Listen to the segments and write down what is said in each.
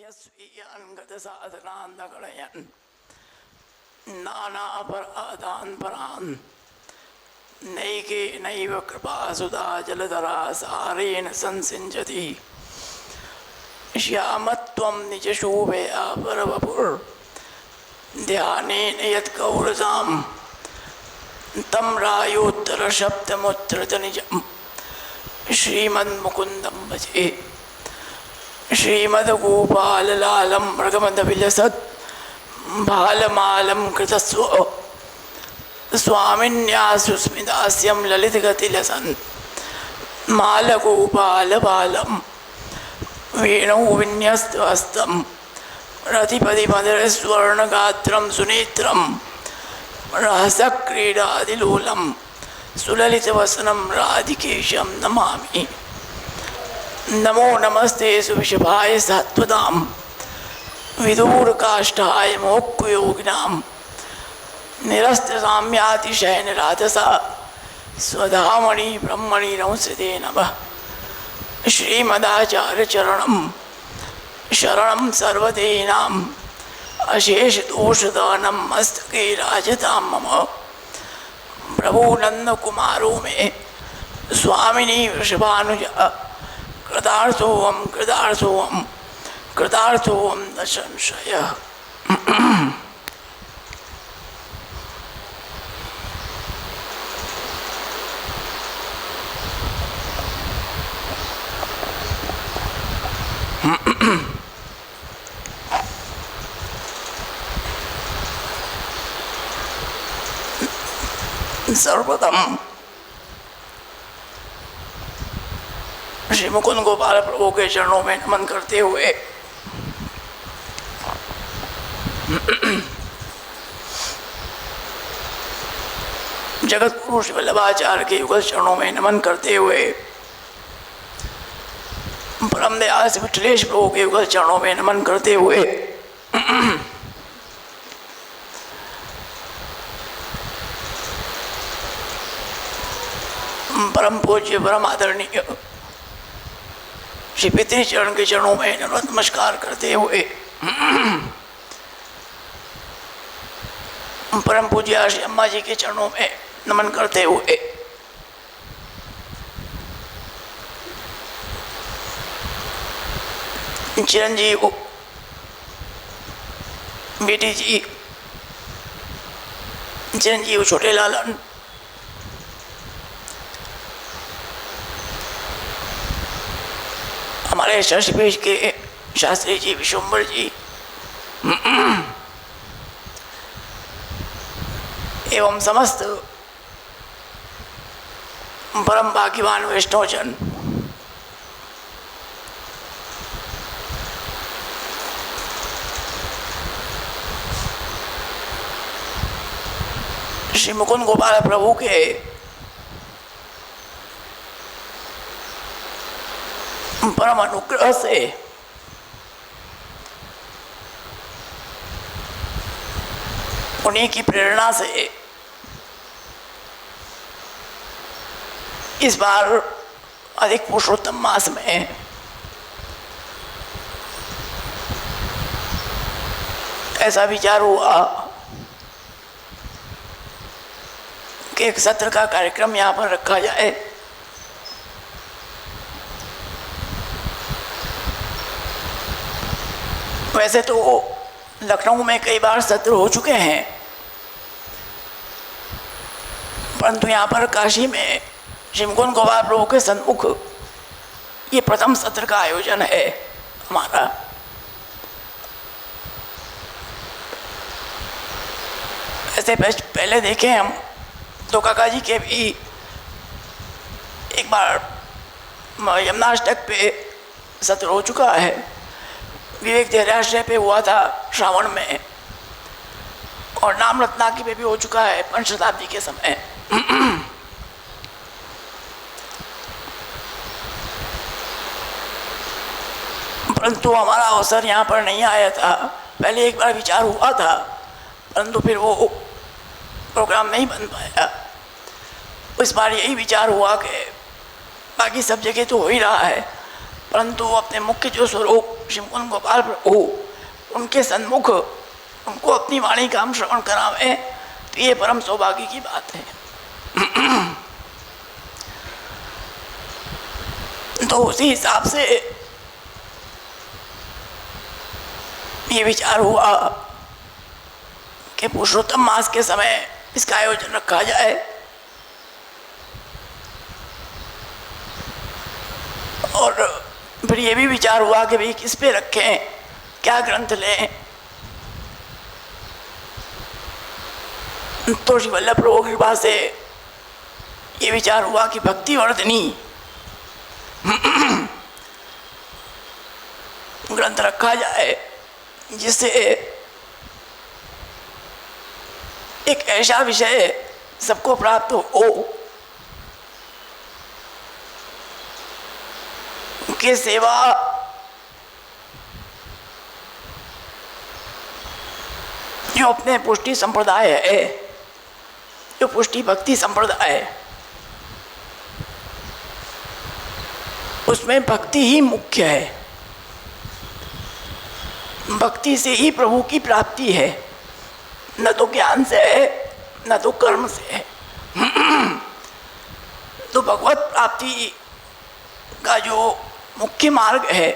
स्वीयान् गतसाधनान् न गणयन् नानापराधान् परान् नैकेनैव कृपासुधा जलधरा सारेण संसिञ्चति श्यामत्वं निजशोभया परवपुर्ध्यानेन यत्कौरसां तं रायोत्तरशब्दमुत्तरतनिजं श्रीमन्मुकुन्दं भजे। श्रीमद्गोपाललालं मृगमदविलसत् बालमालं कृतस्व स्वामिन्यासुस्मिदास्यं ललितगतिलसन् मालगोपालबालं वेणौ विन्यस्तहस्तं रतिपतिमधुरस्वर्णगात्रं सुनेत्रं रहसक्रीडादिलोलं सुललितवसनं राधिकेशं नमामि। नमो नमस्ते सुविशभाय सत्वदां विदूरकाष्ठाय मोक्षयोगिनां निरस्तसाम्यातिशयनराधसा स्वधामणि ब्रह्मणि नंसते नमः। श्रीमदाचार्यचरणं शरणं सर्वदेहिनाम् अशेषदोषदानं मस्तके राजतां मम। प्रभो नन्दकुमारो मे स्वामिनी वृषभानुजा कृतार्थोऽहं कृतार्थोऽहं कृतार्थोऽहं न संशयः। सर्वप्रथम श्री मुकुंद गोपाल प्रभु के चरणों में नमन करते हुए जगत गुरु श्री वल्लभाचार्य के युगल चरणों में नमन करते हुए परम दयाल श्री विठलेश प्रभु के युगल चरणों में नमन करते हुए परम पूज्य परम आदरणीय श्री पितृ चरण के चरणों में नमस्कार करते हुए परम पूज्य श्री अम्मा जी के चरणों में नमन करते हुए चिरंजीव बेटी जी चिरंजीव छोटे लालन हमारे शशपेश के शास्त्री जी विश्वम्बर जी एवं समस्त परम भाग्यवान वैष्णवजन श्री मुकुंद गोपाल प्रभु के परम अनुग्रह से उन्हीं की प्रेरणा से इस बार अधिक पुरुषोत्तम मास में ऐसा विचार हुआ कि एक सत्र का कार्यक्रम यहाँ पर रखा जाए। वैसे तो लखनऊ में कई बार सत्र हो चुके हैं, परंतु यहाँ पर काशी में श्री मुकुंद गोपाल प्रभु के सन्मुख ये प्रथम सत्र का आयोजन है हमारा। ऐसे पहले देखे हम तो काका जी के भी एक बार यमुनाष्टक पे सत्र हो चुका है, विवेक धैर्याश्रय पे हुआ था श्रावण में, और नाम रत्नाकी पे भी हो चुका है पंच शताब्दी के समय। परंतु हमारा अवसर यहाँ पर नहीं आया था। पहले एक बार विचार हुआ था, परंतु फिर वो प्रोग्राम नहीं बन पाया। इस बार यही विचार हुआ कि बाकी सब जगह तो हो ही रहा है, परंतु अपने मुख्य जो स्वरूप श्री मुकुंद गोपाल प्रभु, उनके सन्मुख उनको अपनी वाणी का हम श्रवण करावे, तो ये परम सौभाग्य की बात है। तो उसी हिसाब से ये विचार हुआ कि पुरुषोत्तम मास के समय इसका आयोजन रखा जाए। और फिर ये भी विचार हुआ कि भाई किस पे रखें, क्या ग्रंथ लें। तो श्री वल्लभ प्रभु की कृपा से ये विचार हुआ कि भक्ति वर्धनी ग्रंथ रखा जाए, जिससे एक ऐसा विषय सबको प्राप्त हो कि सेवा जो अपने पुष्टि संप्रदाय है, जो पुष्टि भक्ति संप्रदाय है, उसमें भक्ति ही मुख्य है। भक्ति से ही प्रभु की प्राप्ति है, न तो ज्ञान से है, न तो कर्म से है। तो भगवत प्राप्ति का जो मुख्य मार्ग है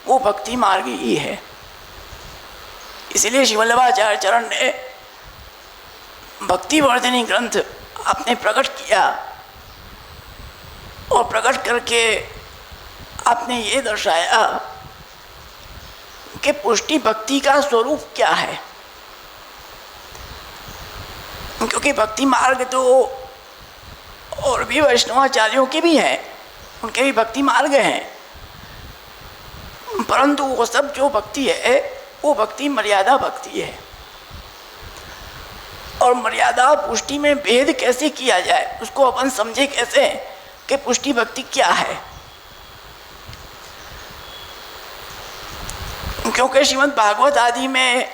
वो भक्ति मार्ग ही है। इसलिए श्री वल्लभाचार्य चरण ने भक्ति वर्धनी ग्रंथ आपने प्रकट किया, और प्रकट करके आपने ये दर्शाया कि पुष्टि भक्ति का स्वरूप क्या है। क्योंकि भक्ति मार्ग तो और भी वैष्णवाचार्यों के भी हैं, उनके भी भक्ति मार्ग हैं, परंतु वो सब जो भक्ति है वो भक्ति मर्यादा भक्ति है। और मर्यादा पुष्टि में भेद कैसे किया जाए, उसको अपन समझे कैसे कि पुष्टि भक्ति क्या है। क्योंकि श्रीमद् भागवत आदि में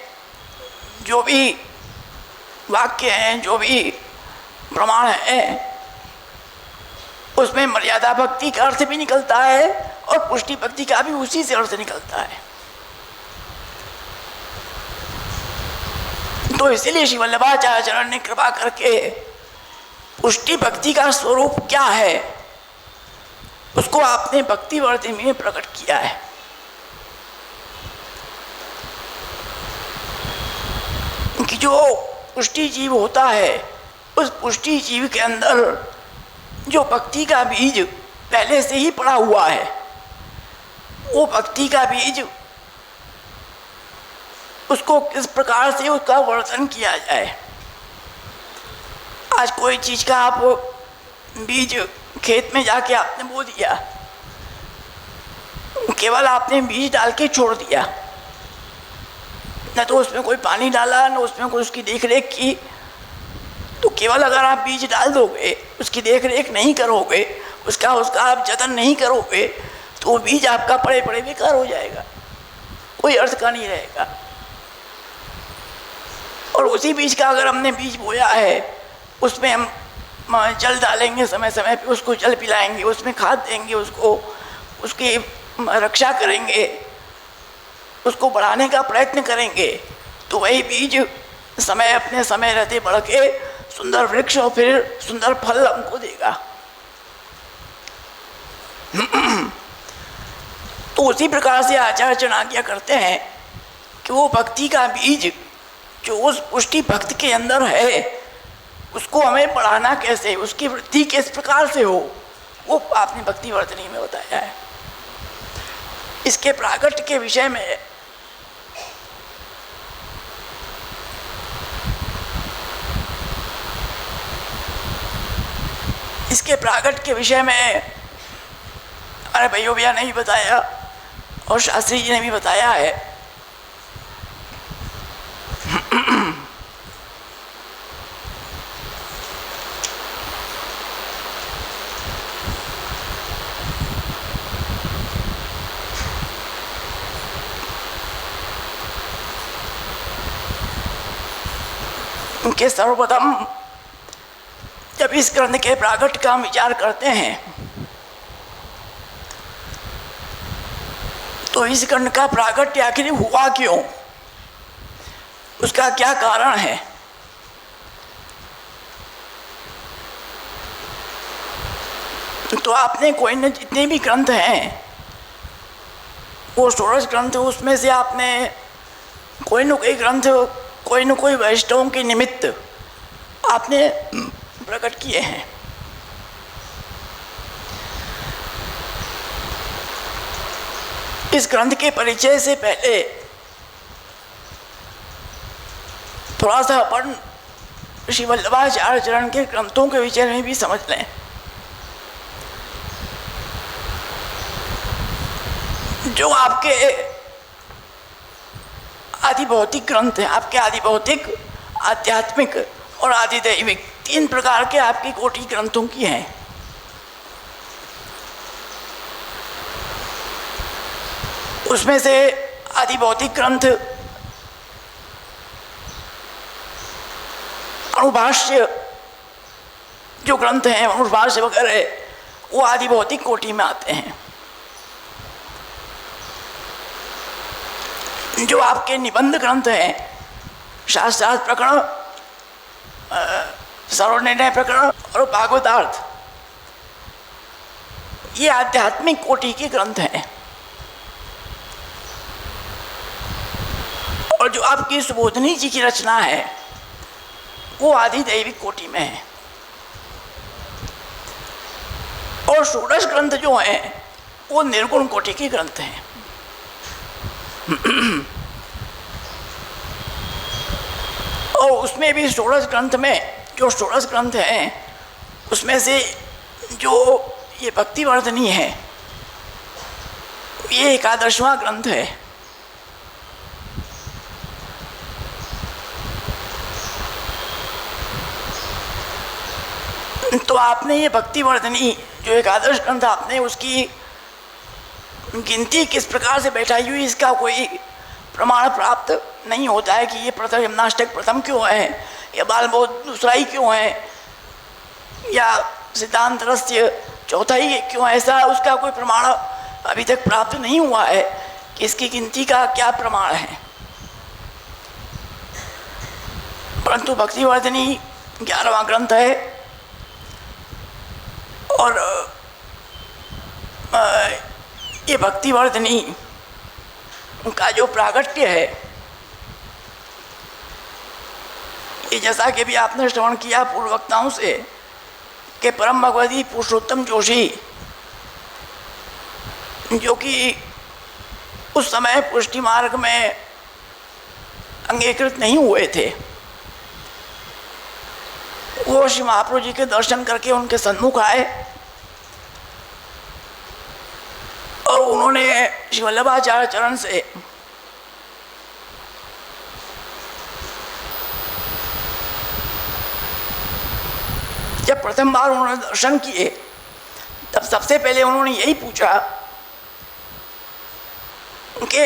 जो भी वाक्य हैं, जो भी प्रमाण हैं, उसमें मर्यादा भक्ति का अर्थ भी निकलता है और पुष्टि भक्ति का भी उसी से अर्थ निकलता है। तो इसीलिए श्री वल्लभाचार्य चरण ने कृपा करके पुष्टि भक्ति का स्वरूप क्या है उसको आपने भक्ति वर्धनी में प्रकट किया है। कि जो पुष्टि जीव होता है, उस पुष्टि जीव के अंदर जो भक्ति का बीज पहले से ही पड़ा हुआ है, वो भक्ति का बीज उसको किस प्रकार से उसका वर्धन किया जाए। आज कोई चीज़ का आप बीज खेत में जाके आपने बो दिया, केवल आपने बीज डाल के छोड़ दिया, न तो उसमें कोई पानी डाला, न उसमें कोई उसकी देख रेख की। तो केवल अगर आप बीज डाल दोगे, उसकी देख रेख नहीं करोगे, उसका आप जतन नहीं करोगे, तो वो बीज आपका पड़े पड़े बेकार हो जाएगा, कोई अर्थ का नहीं रहेगा। और उसी बीज का अगर हमने बीज बोया है, उसमें हम जल डालेंगे, समय समय पे उसको जल पिलाएंगे, उसमें खाद देंगे, उसको उसकी रक्षा करेंगे, उसको बढ़ाने का प्रयत्न करेंगे, तो वही बीज समय अपने समय रहते बढ़ के सुंदर वृक्ष और फिर सुंदर फल हमको देगा। तो उसी प्रकार से आचार्य चरण आज्ञा करते हैं कि वो भक्ति का बीज जो उस पुष्टि भक्त के अंदर है, उसको हमें बढ़ाना कैसे, उसकी वृद्धि किस प्रकार से हो, वो आपने भक्ति वर्धनी में बताया है। इसके प्रागट्य के विषय में हमारे भैया भैया ने भी बताया और शास्त्री जी ने भी बताया है। उनके सर्वप्रथम जब इस ग्रंथ के प्रागट्य का विचार करते हैं तो इस खंड का प्राकट्य आखिर हुआ क्यों, उसका क्या कारण है? तो आपने कोई न जितने भी ग्रंथ हैं, वो 16 ग्रंथ, उसमें से आपने कोई न कोई ग्रंथ कोई न कोई वैष्णवों के निमित्त आपने प्रकट किए हैं। इस ग्रंथ के परिचय से पहले थोड़ा सा अपन श्री वल्लभाचार्य चरण के ग्रंथों के विषय में भी समझ लें। जो आपके आदि भौतिक ग्रंथ हैं, आपके आदि भौतिक, आध्यात्मिक और आदि दैविक, 3 प्रकार के आपकी कोटि ग्रंथों की हैं। उसमें से आदि भौतिक ग्रंथ, अणुभाष्य जो ग्रंथ हैं, अणुभाष्य वगैरह, वो आदि भौतिक कोटि में आते हैं। जो आपके निबंध ग्रंथ हैं, शास्त्रार्थ प्रकरण, सर्वनिर्णय प्रकरण और भागवतार्थ, ये आध्यात्मिक कोटि के ग्रंथ हैं। और जो आपकी सुबोधनी जी की रचना है, वो आदि दैविक कोटि में है। और 16 ग्रंथ जो हैं, वो निर्गुण कोटि के ग्रंथ हैं। और उसमें भी 16 ग्रंथ में, जो 16 ग्रंथ हैं, उसमें से जो ये भक्तिवर्धनी है, ये 11वां ग्रंथ है। तो आपने ये भक्तिवर्धनी जो 11 ग्रंथ, आपने उसकी गिनती किस प्रकार से बैठाई हुई, इसका कोई प्रमाण प्राप्त नहीं होता है कि ये प्रथम यमुनाष्टक प्रथम क्यों है, या बालबोध दूसरा ही क्यों है, या सिद्धांत रहस्य चौथा ही क्यों है। ऐसा उसका कोई प्रमाण अभी तक प्राप्त नहीं हुआ है कि इसकी गिनती का क्या प्रमाण है। परंतु भक्तिवर्धनी 11वां ग्रंथ है। और ये भक्तिवर्धनी का जो प्रागट्य है, ये जैसा कि भी आपने श्रवण किया पूर्व वक्ताओं से कि परम भगवती पुरुषोत्तम जोशी, जो कि उस समय पुष्टि मार्ग में अंगीकृत नहीं हुए थे, वो श्री महाप्रभु जी के दर्शन करके उनके सन्मुख आए और उन्होंने श्री वल्लभाचार्य चरण से जब प्रथम बार उन्होंने दर्शन किए, तब सबसे पहले उन्होंने यही पूछा कि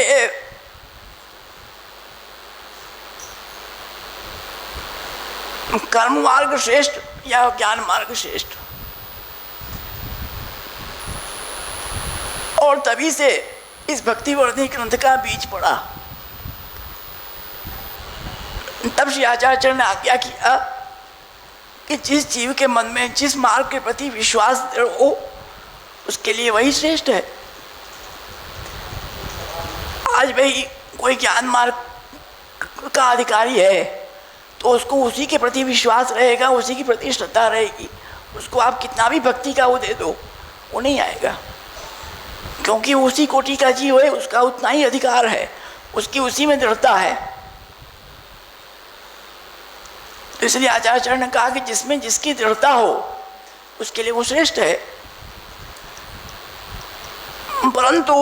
कर्म मार्ग श्रेष्ठ या ज्ञान मार्ग श्रेष्ठ। और तभी से इस भक्तिवर्धनी ग्रंथ का बीज पड़ा। तब श्री आचार्य ने आज्ञा किया कि जिस जीव के मन में जिस मार्ग के प्रति विश्वास हो, उसके लिए वही श्रेष्ठ है। आज भाई कोई ज्ञान मार्ग का अधिकारी है तो उसको उसी के प्रति विश्वास रहेगा, उसी के प्रति श्रद्धा रहेगी। उसको आप कितना भी भक्ति का वो दे दो, वो नहीं आएगा, क्योंकि उसी कोटि का जीव है, उसका उतना ही अधिकार है, उसकी उसी में दृढ़ता है। तो इसलिए आचार्य ने कहा कि जिसमें जिसकी दृढ़ता हो उसके लिए वो श्रेष्ठ है। परंतु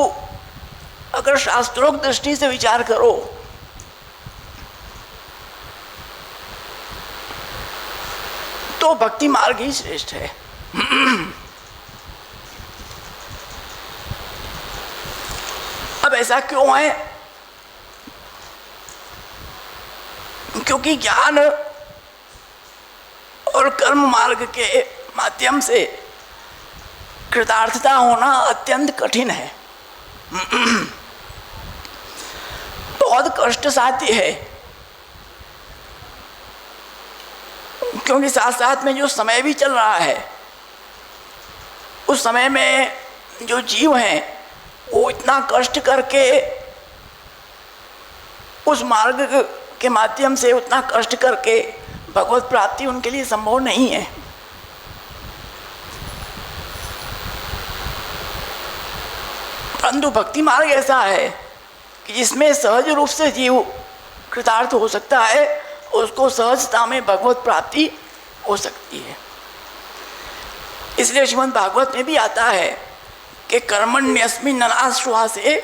अगर शास्त्रोक्त दृष्टि से विचार करो तो भक्ति मार्ग ही श्रेष्ठ है। अब ऐसा क्यों है? क्योंकि ज्ञान और कर्म मार्ग के माध्यम से कृतार्थता होना अत्यंत कठिन है। बहुत कष्ट साध्य है, क्योंकि साथ साथ में जो समय भी चल रहा है, उस समय में जो जीव हैं वो इतना कष्ट करके उस मार्ग के माध्यम से उतना कष्ट करके भगवत प्राप्ति उनके लिए संभव नहीं है। परंतु भक्ति मार्ग ऐसा है कि जिसमें सहज रूप से जीव कृतार्थ हो सकता है, उसको सहजता में भगवत प्राप्ति हो सकती है। इसलिए श्रीमद् भागवत में भी आता है कि कर्मण्यस्मिन् नाश्वासे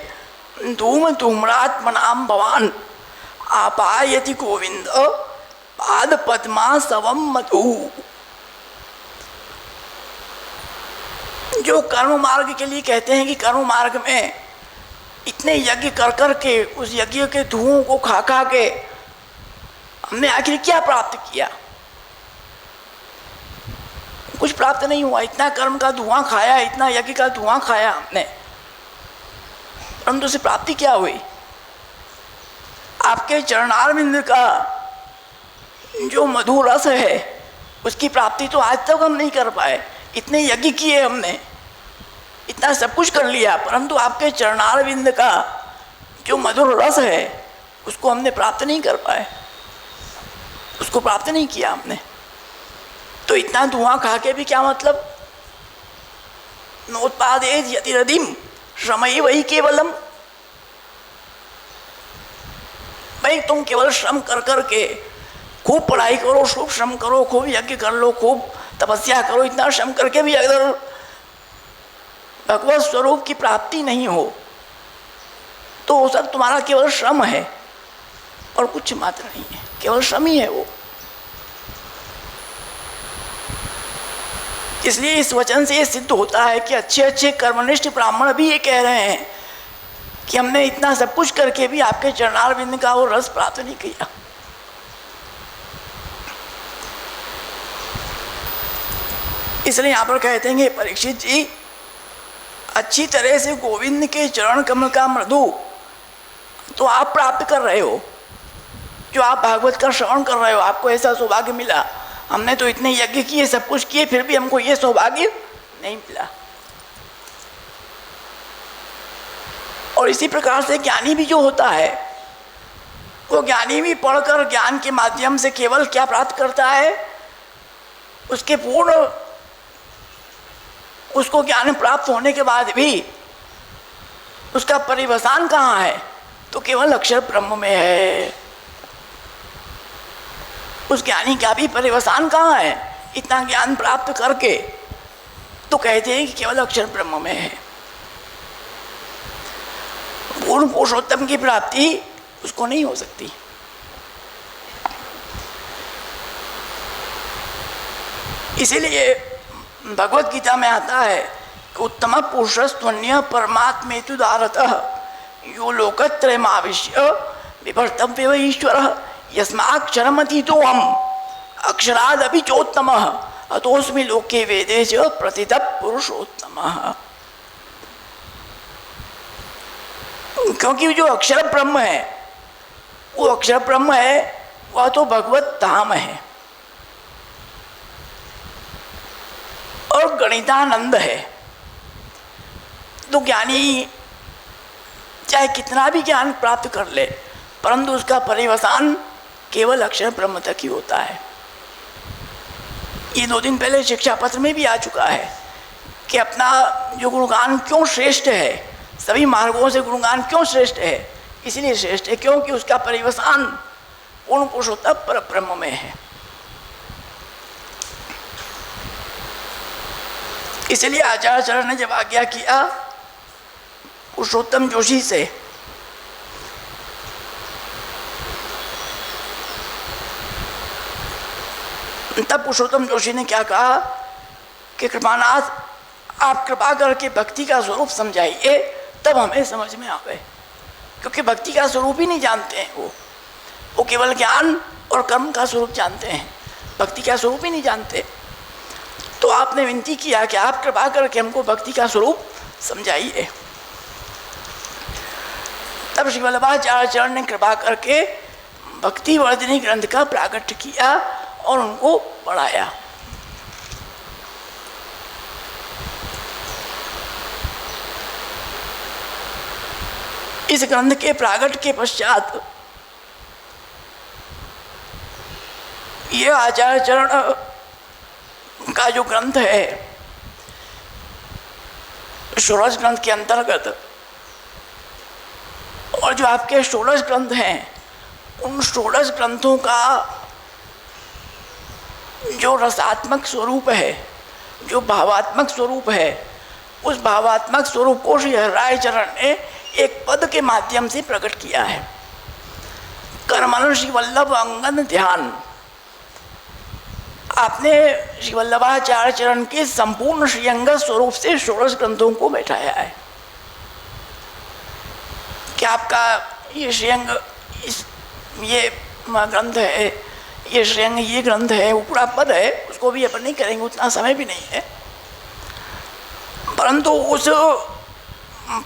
धूम धूम्रात्मनां भवान आपायति गोविंद पाद पद्मा सवम मधु। जो कर्म मार्ग के लिए कहते हैं कि कर्म मार्ग में इतने यज्ञ कर कर के, उस यज्ञ के धुओं को खा खा के हमने आखिर क्या प्राप्त किया? कुछ प्राप्त नहीं हुआ। इतना कर्म का धुआं खाया, इतना यज्ञ का धुआं खाया हमने, परंतु उसे प्राप्ति क्या हुई? आपके चरणारविंद का जो मधुर रस है, उसकी प्राप्ति तो आज तक हम नहीं कर पाए। इतने यज्ञ किए हमने, इतना सब कुछ कर लिया, परंतु आपके चरणारविंद का जो मधुर रस है उसको हमने प्राप्त नहीं कर पाए, उसको प्राप्त नहीं किया हमने। तो इतना धुआं खा के भी क्या मतलब? नोत्पादेत यतिरधिम श्रमई वही केवलम। भाई तुम केवल श्रम कर कर के, खूब पढ़ाई करो, खूब श्रम करो, खूब यज्ञ कर लो, खूब तपस्या करो, इतना श्रम करके भी अगर भगवत स्वरूप की प्राप्ति नहीं हो तो वो सब तुम्हारा केवल श्रम है और कुछ मात्र नहीं है, केवल श्रम ही है वो। इसलिए इस वचन से ये सिद्ध होता है कि अच्छे अच्छे कर्मनिष्ठ ब्राह्मण भी ये कह रहे हैं कि हमने इतना सब कुछ करके भी आपके चरणारविंद का वो रस प्राप्त नहीं किया। इसलिए यहाँ पर कहते हैं कि परीक्षित जी, अच्छी तरह से गोविंद के चरण कमल का मृदु तो आप प्राप्त कर रहे हो, जो आप भागवत का श्रवण कर रहे हो, आपको ऐसा सौभाग्य मिला। हमने तो इतने यज्ञ किए, सब कुछ किए, फिर भी हमको ये सौभाग्य नहीं मिला। और इसी प्रकार से ज्ञानी भी जो होता है, वो ज्ञानी भी पढ़कर ज्ञान के माध्यम से केवल क्या प्राप्त करता है? उसके पूर्ण, उसको ज्ञान प्राप्त होने के बाद भी उसका परिवसान कहाँ है? तो केवल अक्षर ब्रह्म में है। उस ज्ञानी का भी परिवसान कहाँ है? इतना ज्ञान प्राप्त करके तो कहते हैं कि केवल अक्षर ब्रह्म में है। पूर्ण पुरुषोत्तम की प्राप्ति उसको नहीं हो सकती। इसीलिए भगवत गीता में आता है कि उत्तम पुरुषस्त्वन्य परमात्मेत्युदारतः यो लोकत्रयमाविश्य विभर्तव्य ईश्वरः यस्माक्षरमतीतोऽहम् अक्षरादपि चोत्तमः अतोऽस्मि लोके वेदे च प्रतितः पुरुषोत्तमः। क्योंकि जो अक्षर ब्रह्म है, वो अक्षर ब्रह्म है, वह तो भगवत धाम है और गणितानंद है। तो ज्ञानी चाहे कितना भी ज्ञान प्राप्त कर ले, परंतु उसका परिवसान केवल अक्षर ब्रह्म तक ही होता है। ये 2 दिन पहले शिक्षा पत्र में भी आ चुका है कि अपना जो गुणगान क्यों श्रेष्ठ है, सभी मार्गों से गुणगान क्यों श्रेष्ठ है? इसलिए श्रेष्ठ है क्योंकि उसका परिवसान पूर्ण पुरुषोत्तम पर ब्रह्म में है। इसलिए आचार्य ने जब आज्ञा किया पुरुषोत्तम जोशी से, तब पुरुषोत्तम जोशी ने क्या कहा कि कृपानाथ, आप कृपा करके भक्ति का स्वरूप समझाइए, तब हमें समझ में आवे। क्योंकि भक्ति का स्वरूप ही नहीं जानते हैं वो केवल ज्ञान और कर्म का स्वरूप जानते हैं, भक्ति का स्वरूप ही नहीं जानते। तो आपने विनती किया कि आप कृपा करके हमको भक्ति का स्वरूप समझाइए। तब श्री वल्लभाचार्य चरण ने कृपा करके भक्ति वर्धिनी ग्रंथ का प्राकट्य किया और उनको पढ़ाया। इस ग्रंथ के प्राकट के पश्चात यह आचार्य चरण का जो ग्रंथ है षोडश ग्रंथ के अंतर्गत, और जो आपके षोडश ग्रंथ हैं उन षोडश ग्रंथों का जो रसात्मक स्वरूप है, जो भावात्मक स्वरूप है, उस भावात्मक स्वरूप को श्री हरिराय चरण ने एक पद के माध्यम से प्रकट किया है। कर्मण श्री वल्लभ अंगन ध्यान। आपने श्री वल्लभाचार्य चरण के संपूर्ण श्रीअंगद स्वरूप से षोडश ग्रंथों को बैठाया है कि आपका ये श्रीअंग ये ग्रंथ है, ये श्रीअंग ये ग्रंथ है, वो पूरा पद है, उसको भी अपन नहीं करेंगे, उतना समय भी नहीं है। परंतु उस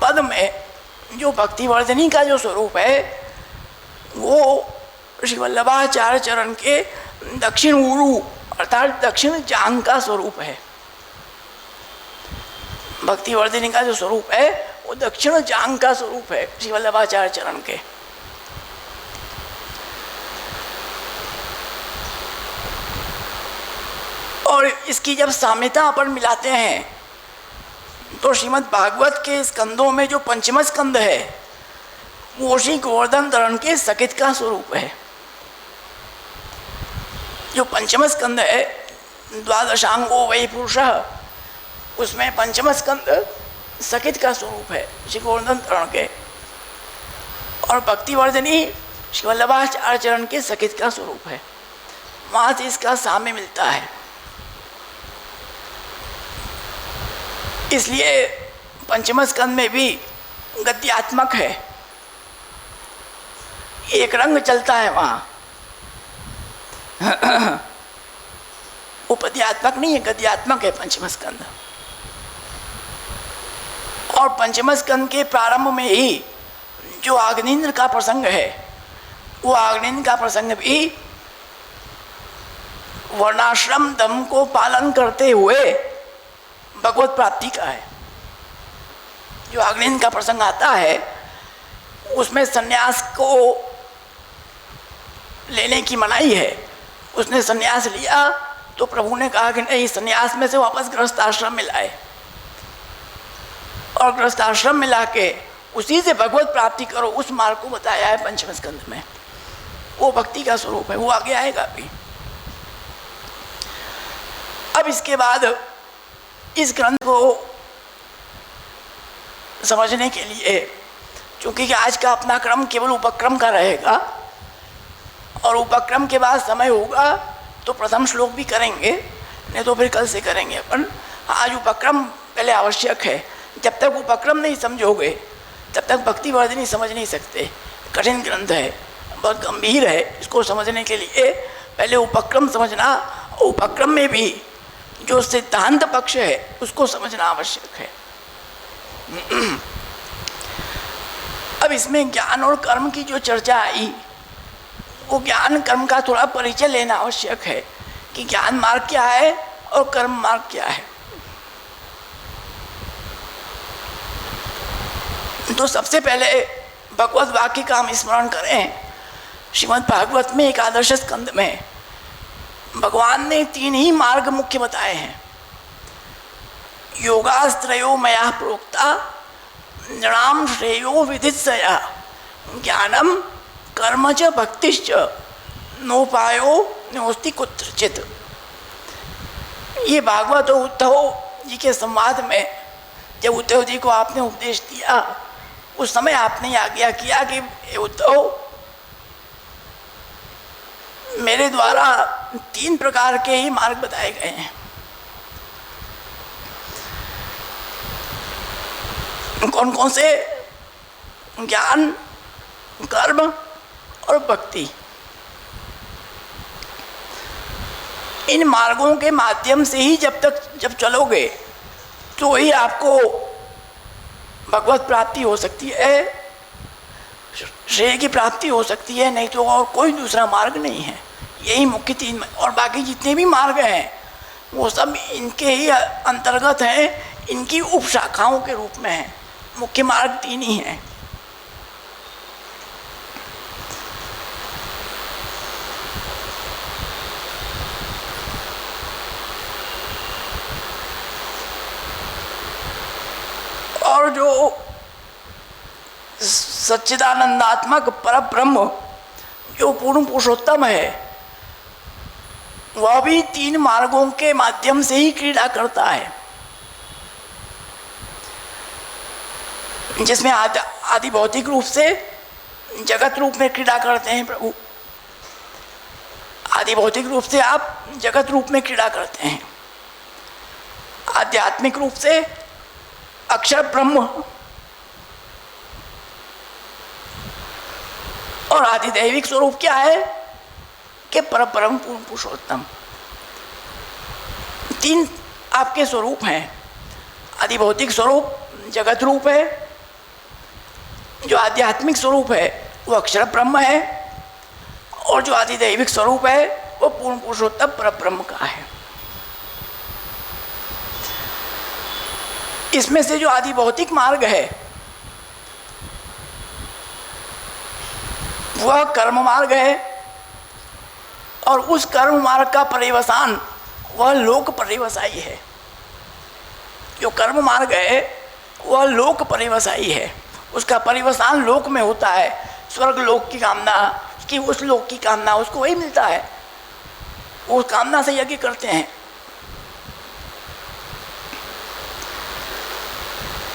पद में जो भक्तिवर्धिनी का जो स्वरूप है वो श्री वल्लभाचार्य चरण के दक्षिण ऊरू अर्थात दक्षिण जांग का स्वरूप है। भक्तिवर्धिनी का जो स्वरूप है वो दक्षिण जांग का स्वरूप है श्री वल्लभाचार्य चरण के। और इसकी जब साम्यता अपन मिलाते हैं तो श्रीमद् भागवत के स्कंदों में जो पंचम स्कंद है वो श्री गोवर्धन धरण के सकित का स्वरूप है। जो पंचम स्कंद है द्वादशांगो वै पुरुषः, उसमें पंचम स्कंद सकित का स्वरूप है श्री गोवर्धन धरण के, और भक्तिवर्धिनी श्री वल्लभाचार्य चरण के सकित का स्वरूप है। वहाँ से इसका साम्य मिलता है। इसलिए पंचम स्कंद में भी गद्यात्मक है, एक रंग चलता है वहाँ। वो पद्यात्मक नहीं है, गद्यात्मक है पंचम स्कंद। और पंचम स्कंद के प्रारंभ में ही जो आग्नेन्द्र का प्रसंग है वो आग्नेन्द्र का प्रसंग भी वर्णाश्रम धर्म को पालन करते हुए भगवत प्राप्ति का है। जो आग्नेन्द्र का प्रसंग आता है उसमें सन्यास को लेने की मनाही है। उसने सन्यास लिया तो प्रभु ने कहा कि नहीं, सन्यास में से वापस गृहस्थ आश्रम में लाए, और गृहस्थ आश्रम में लाके उसी से भगवत प्राप्ति करो, उस मार्ग को बताया है पंचम स्कंद में। वो भक्ति का स्वरूप है, वो आगे आएगा भी। अब इसके बाद इस ग्रंथ को समझने के लिए, क्योंकि आज का अपना क्रम केवल उपक्रम का रहेगा और उपक्रम के बाद समय होगा तो प्रथम श्लोक भी करेंगे, नहीं तो फिर कल से करेंगे अपन। आज उपक्रम पहले आवश्यक है। जब तक उपक्रम नहीं समझोगे तब तक भक्तिवर्धिनी समझ नहीं सकते। कठिन ग्रंथ है, बहुत गंभीर है। इसको समझने के लिए पहले उपक्रम समझना, उपक्रम में भी जो सिद्धांत पक्ष है उसको समझना आवश्यक है। अब इसमें ज्ञान और कर्म की जो चर्चा आई, वो ज्ञान कर्म का थोड़ा परिचय लेना आवश्यक है कि ज्ञान मार्ग क्या है और कर्म मार्ग क्या है। तो सबसे पहले भगवत वाक्य का हम स्मरण करें। श्रीमद् भागवत में एकादश स्कंद में भगवान ने 3 ही मार्ग मुख्य बताए हैं। योगास्त्रयो मया प्रोक्ता नृणाम श्रेयो विदित्सया ज्ञानम कर्म च भक्तिश्च नोपायो नोस्ति कुत्रचित्। ये भागवत और उद्धव जी के संवाद में जब उद्धव जी को आपने उपदेश दिया उस समय आपने आज्ञा किया कि उद्धव, मेरे द्वारा 3 प्रकार के ही मार्ग बताए गए हैं। कौन कौन से? ज्ञान, कर्म और भक्ति। इन मार्गों के माध्यम से ही जब चलोगे तो ही आपको भगवत प्राप्ति हो सकती है। श्रेय की प्राप्ति हो सकती है, नहीं तो और कोई दूसरा मार्ग नहीं है। यही मुख्य तीन, और बाकी जितने भी मार्ग हैं वो सब इनके ही अंतर्गत हैं, इनकी उपशाखाओं के रूप में हैं। मुख्य मार्ग तीन ही हैं। और जो सच्चिदानंदात्मक परब्रह्म जो पूर्ण पुरुषोत्तम है, वह भी तीन मार्गों के माध्यम से ही क्रीड़ा करता है, जिसमें आदि भौतिक रूप से जगत रूप में क्रीड़ा करते हैं प्रभु। आदि भौतिक रूप से आप जगत रूप में क्रीड़ा करते हैं, आध्यात्मिक रूप से अक्षर ब्रह्म, और आदिदैविक स्वरूप क्या है कि परब्रह्म पूर्ण पुरुषोत्तम। तीन आपके स्वरूप हैं। आदि भौतिक स्वरूप जगत रूप है, जो आध्यात्मिक स्वरूप है वो अक्षर ब्रह्म है, और जो आदिदैविक स्वरूप है वो पूर्ण पुरुषोत्तम परब्रह्म का है। इसमें से जो आदि भौतिक मार्ग है वह कर्म मार्ग है, और उस कर्म मार्ग का पर्यवसान वह लोक पर्यवसायी है। जो कर्म मार्ग है वह लोक पर्यवसायी है, उसका पर्यवसान लोक में होता है। स्वर्ग लोक की कामना, कि उस लोक की कामना उसको वही मिलता है, वो उस कामना से यज्ञ करते हैं।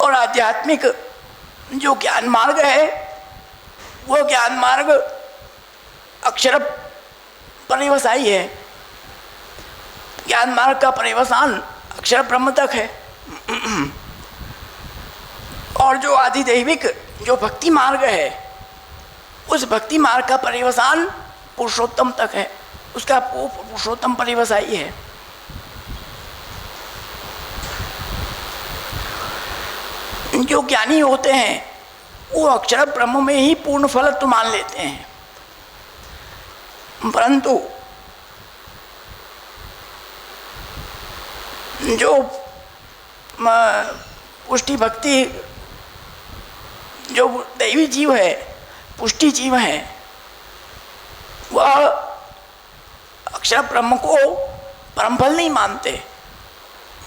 और आध्यात्मिक जो ज्ञान मार्ग है वो ज्ञान मार्ग अक्षर पर्यवसायी है। ज्ञान मार्ग का पर्यवसान अक्षर ब्रह्म तक है। और जो आदिदैविक जो भक्ति मार्ग है, उस भक्ति मार्ग का पर्यवसान पुरुषोत्तम तक है, उसका पुरुषोत्तम पर्यवसायी है। जो ज्ञानी होते हैं वो अक्षर ब्रह्म में ही पूर्ण फलत्व मान लेते हैं, परंतु जो पुष्टि भक्ति जो दैवी जीव है, पुष्टि जीव है, वह अक्षर ब्रह्म को परमफल नहीं मानते,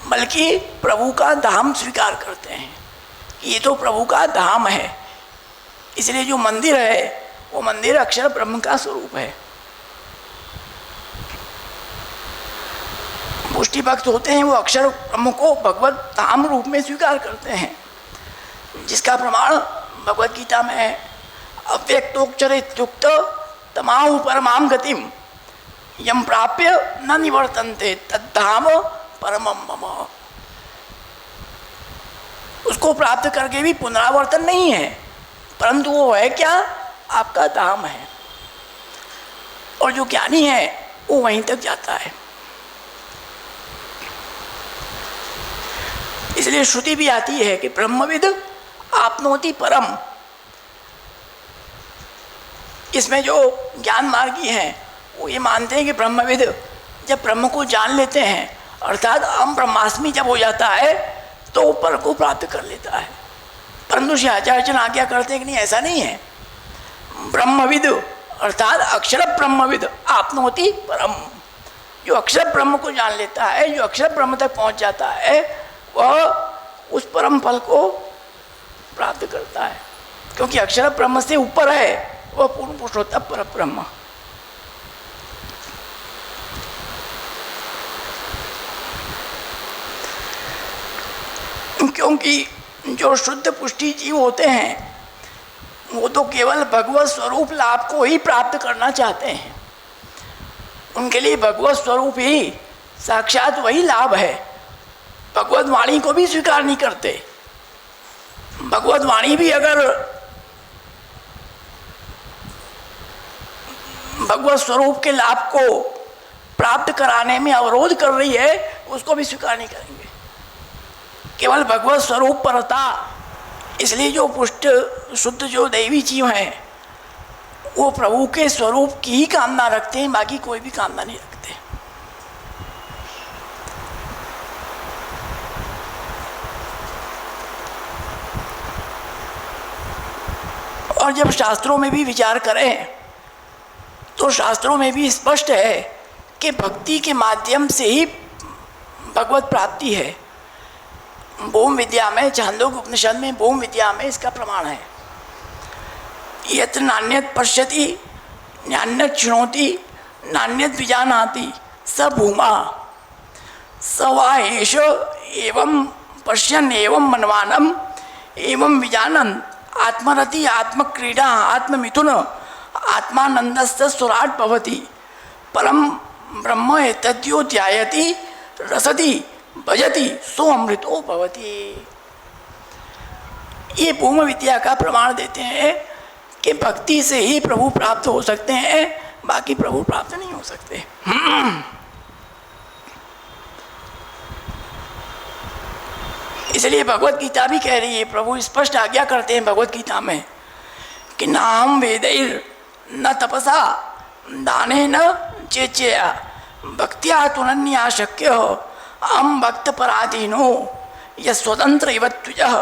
बल्कि प्रभु का धाम स्वीकार करते हैं। ये तो प्रभु का धाम है, इसलिए जो मंदिर है वो मंदिर अक्षर ब्रह्म का स्वरूप है। पुष्टि भक्त होते हैं वो अक्षर ब्रह्म को भगवत धाम रूप में स्वीकार करते हैं, जिसका प्रमाण भगवत गीता में है। अव्यक्तोक्षरित्युक्त तमाहु परमाम गतिम यम प्राप्य न निवर्तन्ते तद्धाम परमम मम। उसको प्राप्त करके भी पुनरावर्तन नहीं है, परंतु वो है क्या, आपका धाम है। और जो ज्ञानी है वो वहीं तक जाता है। इसलिए श्रुति भी आती है कि ब्रह्मविद आपनोति परम। इसमें जो ज्ञान मार्गी हैं वो ये मानते हैं कि ब्रह्मविद जब ब्रह्म को जान लेते हैं, अर्थात अहम ब्रह्मास्मि जब हो जाता है तो ऊपर को प्राप्त कर लेता है। परंतु श्री आचार्य आज्ञा करते हैं कि नहीं, ऐसा नहीं है। ब्रह्मविद अर्थात अक्षर ब्रह्मविद आपनोति परम। जो अक्षर ब्रह्म को जान लेता है, जो अक्षर ब्रह्म तक पहुंच जाता है, वह उस परम फल को प्राप्त करता है, क्योंकि अक्षर ब्रह्म से ऊपर है वह पूर्ण पुरुषोत्तम पर ब्रह्म। क्योंकि जो शुद्ध पुष्टि जीव होते हैं वो तो केवल भगवत स्वरूप लाभ को ही प्राप्त करना चाहते हैं। उनके लिए भगवत स्वरूप ही साक्षात वही लाभ है। भगवत वाणी को भी स्वीकार नहीं करते। भगवत वाणी भी अगर भगवत स्वरूप के लाभ को प्राप्त कराने में अवरोध कर रही है, उसको भी स्वीकार नहीं करेंगे। केवल भगवत स्वरूप परता। इसलिए जो पुष्ट शुद्ध जो दैवी जीव हैं वो प्रभु के स्वरूप की ही कामना रखते हैं, बाकी कोई भी कामना नहीं रखते। और जब शास्त्रों में भी विचार करें तो शास्त्रों में भी स्पष्ट है कि भक्ति के माध्यम से ही भगवत प्राप्ति है। भूम विद्या में, छांदोग्य उपनिषद में भूम विद्या में इसका प्रमाण है। यत्र नान्यत पश्यति नान्यत शृणोति नान्यत विजानाति स भूमा स वा एष एवं पश्यन् एवं मनमानम् एवं विजानन् आत्मरति आत्मक्रीडा आत्ममिथुन आत्मानंदस्य सुराट भवति परम ब्रह्म एतद्यो ध्यायति रसति भजति सो अमृतो भवति। ये भूम विद्या का प्रमाण देते हैं कि भक्ति से ही प्रभु प्राप्त हो सकते हैं, बाकी प्रभु प्राप्त नहीं हो सकते। इसलिए भगवत गीता भी कह रही है, प्रभु स्पष्ट आज्ञा करते हैं भगवत गीता में कि नाम वेदैर न तपसा दाने न चेचया भक्त्या तुनन्या शक्य अहम भक्त पराधीनो यह स्वतंत्र इव तुजः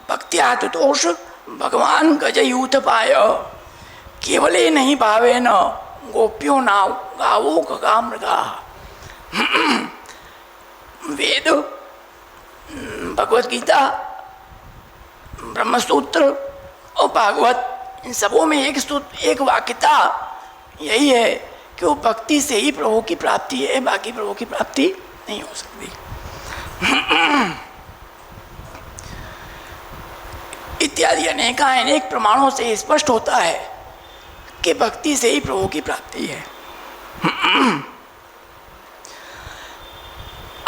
भक्त्या तुतोष भगवान गजयूथ पाय केवले नहीं भावे न गोप्यो नाव गावो गगा मृगा। वेद, भगवत गीता, ब्रह्मसूत्र और भागवत, इन सबों में एक वाक्यता यही है कि वो भक्ति से ही प्रभु की प्राप्ति है, बाकी प्रभु की प्राप्ति नहीं हो सकती। इत्यादि अनेक प्रमाणों से स्पष्ट होता है कि भक्ति से ही प्रभु की प्राप्ति है।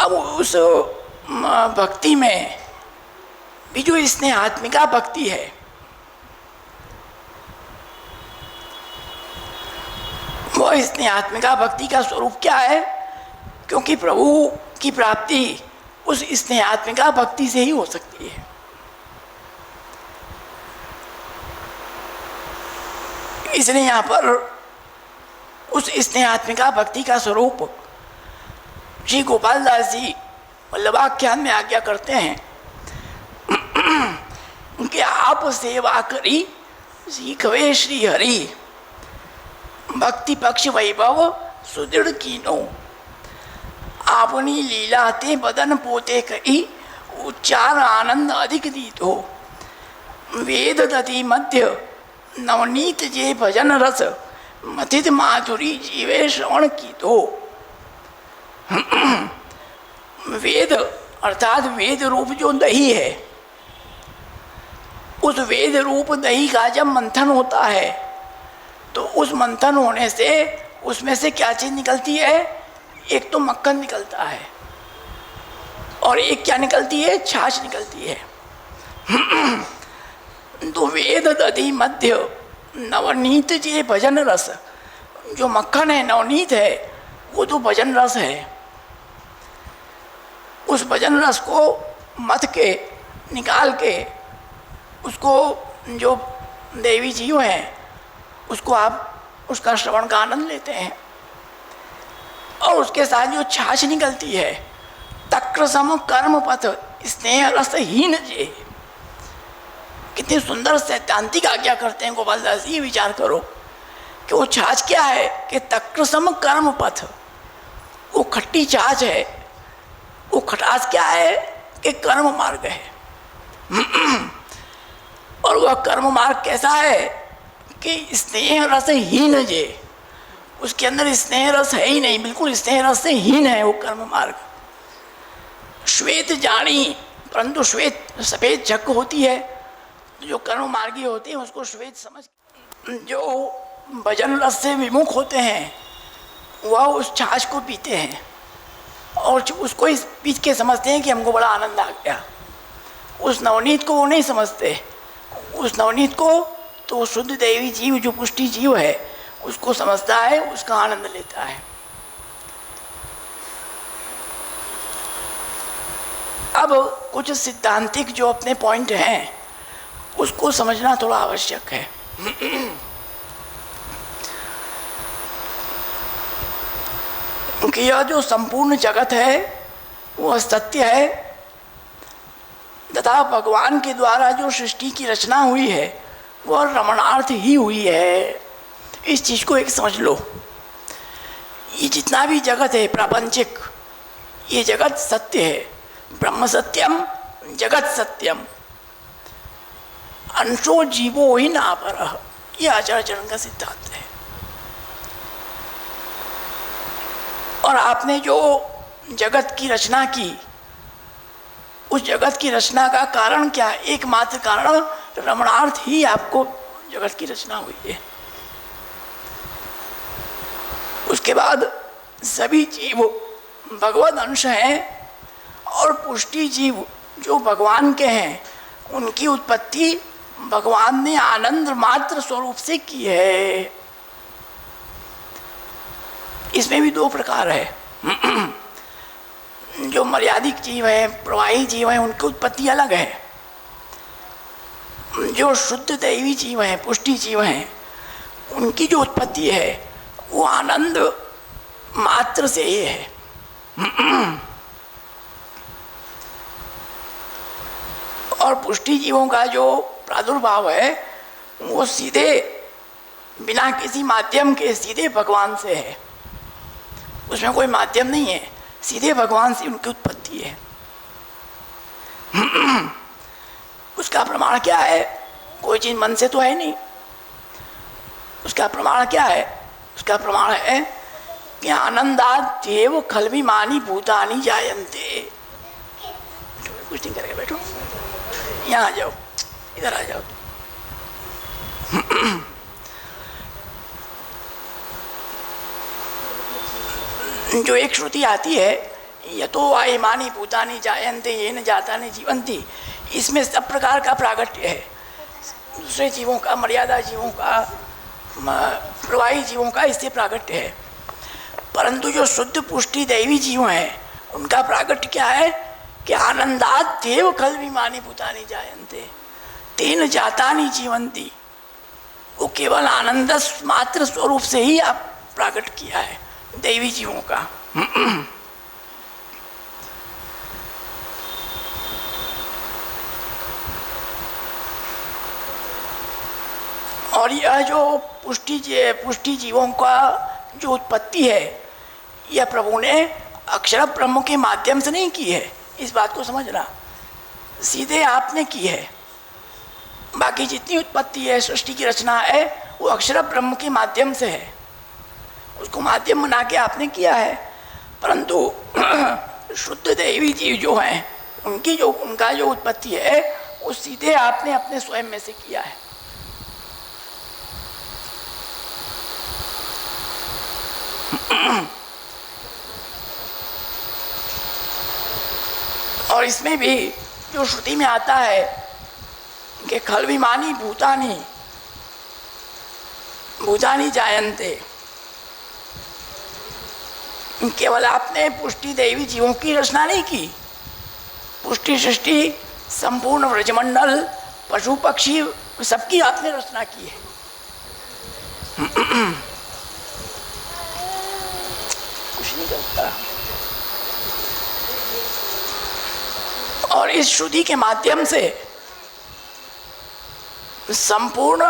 अब उस भक्ति में भी जो स्नेहात्मिका भक्ति है, वह स्नेहात्मिका भक्ति का स्वरूप क्या है? क्योंकि प्रभु की प्राप्ति उस स्नेहात्मिका भक्ति से ही हो सकती है। इसलिए यहाँ पर उस स्नेहात्मिका भक्ति का स्वरूप श्री गोपाल दास जी वल्लभाख्यान में आज्ञा करते हैं कि आप सेवा करी सीखवे श्री हरि भक्ति पक्ष वैभव सुदृढ़ कीनो आपनी लीला ते बदन पोते कही उच्चार आनंद अधिक दीत हो वेद दति मध्य नवनीत जे भजन रस मथित माधुरी जीवे श्रवण की तो। वेद अर्थात वेद रूप जो दही है, उस वेद रूप दही का जब मंथन होता है तो उस मंथन होने से उसमें से क्या चीज़ निकलती है? एक तो मक्खन निकलता है और एक क्या निकलती है? छाछ निकलती है। तो वेद दधि मध्य नवनीत जे भजन रस, जो मक्खन है, नवनीत है, वो तो भजन रस है। उस भजन रस को मथ के निकाल के उसको जो देवी जीव हैं उसको आप उसका श्रवण का आनंद लेते हैं। और उसके साथ जो छाछ निकलती है, तक्र सम कर्म पथ स्नेह रस हीन जे, कितनी सुंदर सैद्धांतिक आज्ञा करते हैं गोपाल दास जी। विचार करो कि वो छाछ क्या है कि तक्र सम कर्म पथ, वो खट्टी छाछ है। वो खटास क्या है कि कर्म मार्ग है। और वह कर्म मार्ग कैसा है कि स्नेह रस हीन जे, उसके अंदर स्नेह रस है ही नहीं, बिल्कुल स्नेह रस से हीन है वो कर्म मार्ग। श्वेत जानी, परंतु श्वेत सफ़ेद झक होती है, जो कर्म मार्गी होते हैं उसको श्वेत समझ, जो भजन रस से विमुख होते हैं वह उस छाछ को पीते हैं और उसको इस पीछ के समझते हैं कि हमको बड़ा आनंद आ गया। उस नवनीत को वो नहीं समझते। उस नवनीत को तो शुद्ध देवी जीव, जो पुष्टि जीव है, उसको समझता है, उसका आनंद लेता है। अब कुछ सिद्धांतिक जो अपने पॉइंट हैं उसको समझना थोड़ा आवश्यक है। कि यह जो संपूर्ण जगत है वह सत्य है तथा भगवान के द्वारा जो सृष्टि की रचना हुई है वह रमणार्थ ही हुई है। इस चीज़ को एक समझ लो, ये जितना भी जगत है प्रापंचिक, ये जगत सत्य है। ब्रह्म सत्यम जगत सत्यम अंशो जीवो ही ना पर, यह आचार्यचरण का सिद्धांत है। और आपने जो जगत की रचना की, उस जगत की रचना का कारण क्या? एकमात्र कारण रमणार्थ ही आपको जगत की रचना हुई है। उसके बाद सभी जीव भगवत अंश हैं और पुष्टि जीव जो भगवान के हैं उनकी उत्पत्ति भगवान ने आनंद मात्र स्वरूप से की है। इसमें भी दो प्रकार है। जो मर्यादिक जीव है, प्रवाही जीव है, उनकी उत्पत्ति अलग है। जो शुद्ध दैवी जीव हैं, पुष्टि जीव हैं, उनकी जो उत्पत्ति है वो आनंद मात्र से ही है। और पुष्टि जीवों का जो प्रादुर्भाव है वो सीधे बिना किसी माध्यम के सीधे भगवान से है, उसमें कोई माध्यम नहीं है, सीधे भगवान से उनकी उत्पत्ति है। उसका प्रमाण क्या है? कोई चीज़ मन से तो है नहीं। उसका प्रमाण क्या है? उसका प्रमाण है कि आनंदात् देव खलविमानी भूतानि जायन्ते। कुछ नहीं करके बैठो, यहाँ आ जाओ, इधर आ जाओ। जो एक श्रुति आती है यतो वा इमानि भूतानि जायन्ते येन जातानि जीवन्ति, इसमें सब प्रकार का प्रागट्य है। दूसरे जीवों का, मर्यादा जीवों का, प्रवाही जीवों का इससे प्रागट्य है। परंतु जो शुद्ध पुष्टि दैवी जीव हैं उनका प्रागट्य क्या है कि आनंदात् देव खलविमानि भूतानि जायन्ते तेन जातानि जीवन्ति। वो केवल आनंद मात्र स्वरूप से ही आप प्रागट किया है दैवी जीवों का। और यह जो पुष्टि जीवों का जो उत्पत्ति है यह प्रभु ने अक्षर ब्रह्म के माध्यम से नहीं की है, इस बात को समझना। सीधे आपने की है। बाकी जितनी उत्पत्ति है, सृष्टि की रचना है, वो अक्षर ब्रह्म के माध्यम से है, उसको माध्यम बना के आपने किया है। परंतु शुद्ध दैवी जीव जो हैं उनका जो उत्पत्ति है वो सीधे आपने अपने स्वयं में से किया है। और इसमें भी जो श्रुति में आता है कि खलविमानी भूतानि भूतानि जायन्ते, केवल आपने पुष्टि दैवी जीवों की रचना नहीं की, पुष्टि सृष्टि संपूर्ण ब्रजमंडल पशु पक्षी सबकी आपने रचना की है। कुछ नहीं करता। और इस श्रुति के माध्यम से संपूर्ण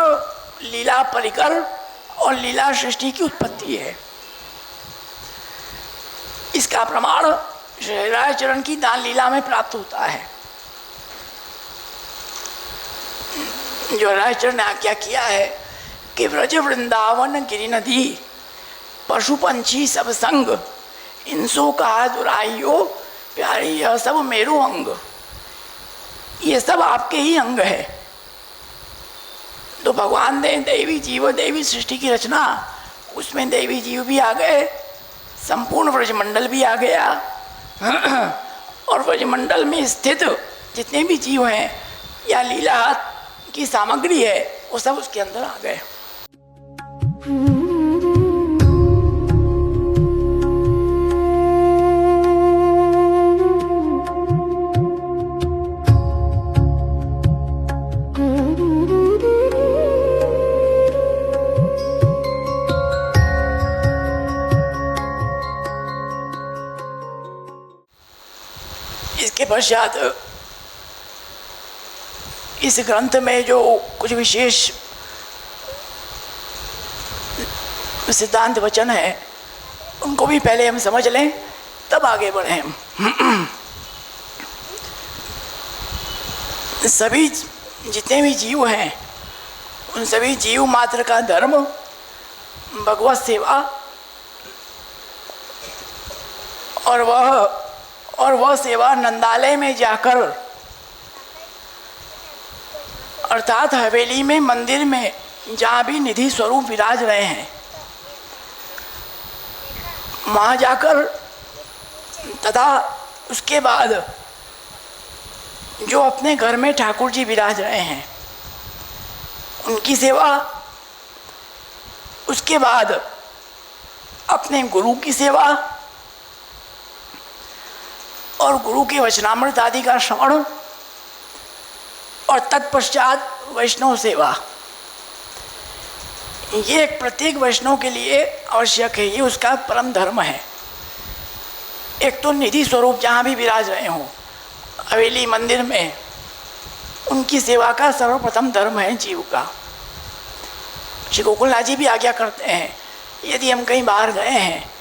लीला परिकर और लीला सृष्टि की उत्पत्ति है। इसका प्रमाण रायचरण की दान लीला में प्राप्त होता है। जो रायचरण ने आज्ञा किया है कि व्रज वृंदावन गिरि नदी पशु पंछी सब संग इनसो कहा दुराइयो प्यारी यह सब मेरो अंग। ये सब आपके ही अंग है। तो भगवान ने दैवी जीव दैवी सृष्टि की रचना, उसमें दैवी जीव भी आ गए, संपूर्ण ब्रजमंडल भी आ गया, और ब्रजमंडल में स्थित जितने भी जीव हैं या लीला की सामग्री है वो सब उसके अंदर आ गए। इसके पश्चात इस ग्रंथ में जो कुछ विशेष सिद्धांत वचन है उनको भी पहले हम समझ लें, तब आगे बढ़ें हम। सभी जितने भी जीव हैं उन सभी जीव मात्र का धर्म भगवत सेवा और वह सेवा नंदालय में जाकर, अर्थात हवेली में, मंदिर में, जहाँ भी निधि स्वरूप विराज रहे हैं वहाँ जाकर, तथा उसके बाद जो अपने घर में ठाकुर जी विराज रहे हैं उनकी सेवा, उसके बाद अपने गुरु की सेवा और गुरु के वचनामृत आदि का श्रवण और तत्पश्चात वैष्णव सेवा। ये एक प्रत्येक वैष्णव के लिए आवश्यक है, ये उसका परम धर्म है। एक तो निधि स्वरूप जहाँ भी विराज रहे हों, हवेली मंदिर में, उनकी सेवा का सर्वप्रथम धर्म है जीव का। श्री गोकुलनाथ जी भी आज्ञा करते हैं, यदि हम कहीं बाहर गए हैं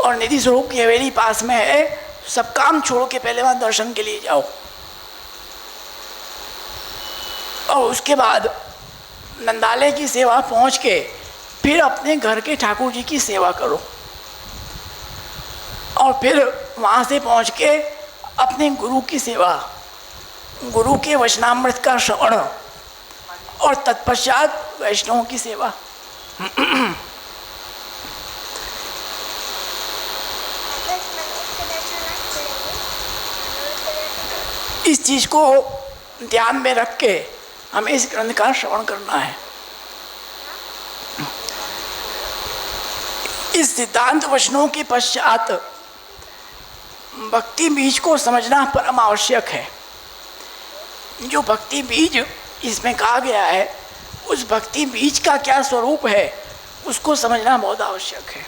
और निधि स्वरूप की हवेली पास में है, सब काम छोड़ के पहले वहाँ दर्शन के लिए जाओ और उसके बाद नंदालय की सेवा पहुँच के फिर अपने घर के ठाकुर जी की सेवा करो और फिर वहाँ से पहुँच के अपने गुरु की सेवा, गुरु के वचनामृत का श्रवण और तत्पश्चात वैष्णवों की सेवा। इस चीज़ को ध्यान में रख के हमें इस ग्रंथ का श्रवण करना है। इस सिद्धांत वचनों के पश्चात भक्ति बीज को समझना परम आवश्यक है। जो भक्ति बीज इसमें कहा गया है, उस भक्ति बीज का क्या स्वरूप है उसको समझना बहुत आवश्यक है।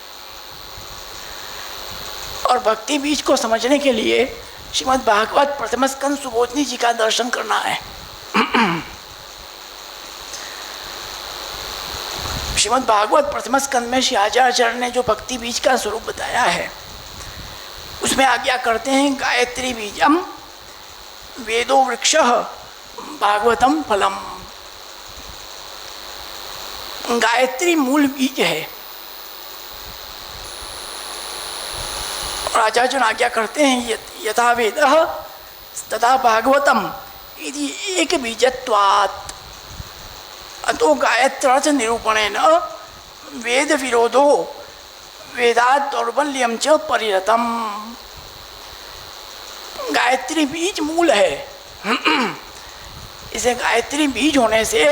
और भक्ति बीज को समझने के लिए श्रीमद् भागवत प्रथम स्कंद सुबोधनी जी का दर्शन करना है। श्रीमद् भागवत प्रथम स्कंद में श्री आचार्य ने जो भक्ति बीज का स्वरूप बताया है उसमें आज्ञा करते हैं, गायत्री बीजम वेदो वृक्षः भागवतम फलम। गायत्री मूल बीज है और आचार्य आज्ञा करते हैं, यथा वेदः तथा भागवतम यदि एक बीजत्वात् अतो गायत्रार्थ निरूपणेन वेद विरोधो वेदात् दौर्बल्यम च परिरतम। गायत्री बीज मूल है। इसे गायत्री बीज होने से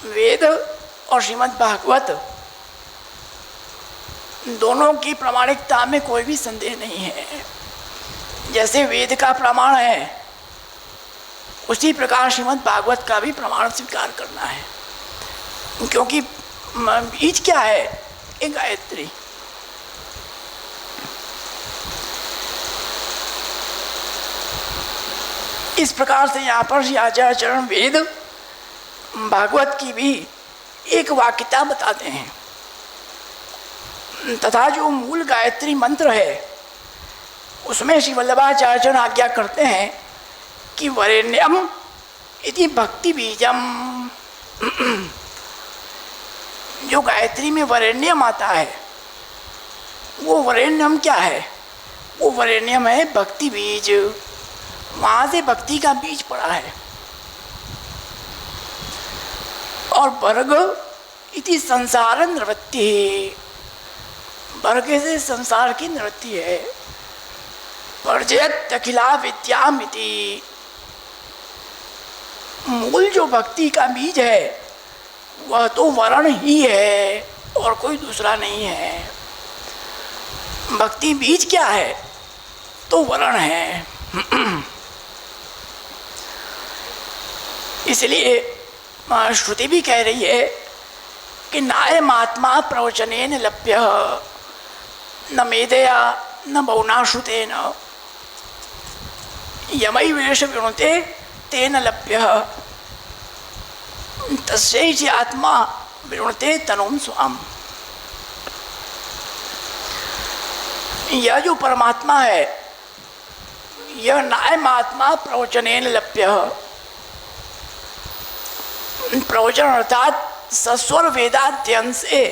वेद और श्रीमद् भागवत दोनों की प्रामाणिकता में कोई भी संदेह नहीं है। जैसे वेद का प्रमाण है उसी प्रकार श्रीमद् भागवत का भी प्रमाण स्वीकार करना है, क्योंकि बीज क्या है? एक गायत्री। इस प्रकार से यहाँ पर श्री आचार्य चरण वेद भागवत की भी एक वाक्यता बताते हैं तथा जो मूल गायत्री मंत्र है उसमें श्री वल्लभाचार्य आज्ञा करते हैं कि वरेण्यम इति भक्ति बीजम। जो गायत्री में वरेण्यम आता है वो वरेण्यम क्या है? वो वरेण्यम है भक्ति बीज। वहाँ से भक्ति का बीज पड़ा है। और वर्ग इति संसार निवृत्ति, वर्ग से संसार की निवृत्ति है। वर्जयत अखिला विद्यामिति, मूल जो भक्ति का बीज है वह तो वर्ण ही है और कोई दूसरा नहीं है। भक्ति बीज क्या है? तो वर्ण है। इसलिए श्रुति भी कह रही है कि नायमात्मा प्रवचनेन लभ्य न मेधया न बहुनाश्रुतेन। यमई वेश विणुते तेन लभ्यः तस्यै आत्मा विणुते तनुम स्वाम। यह जो परमात्मा है, यह नायम आत्मा प्रवचनेन लभ्यः। प्रवचन अर्थात सस्वर वेदाध्ययन से,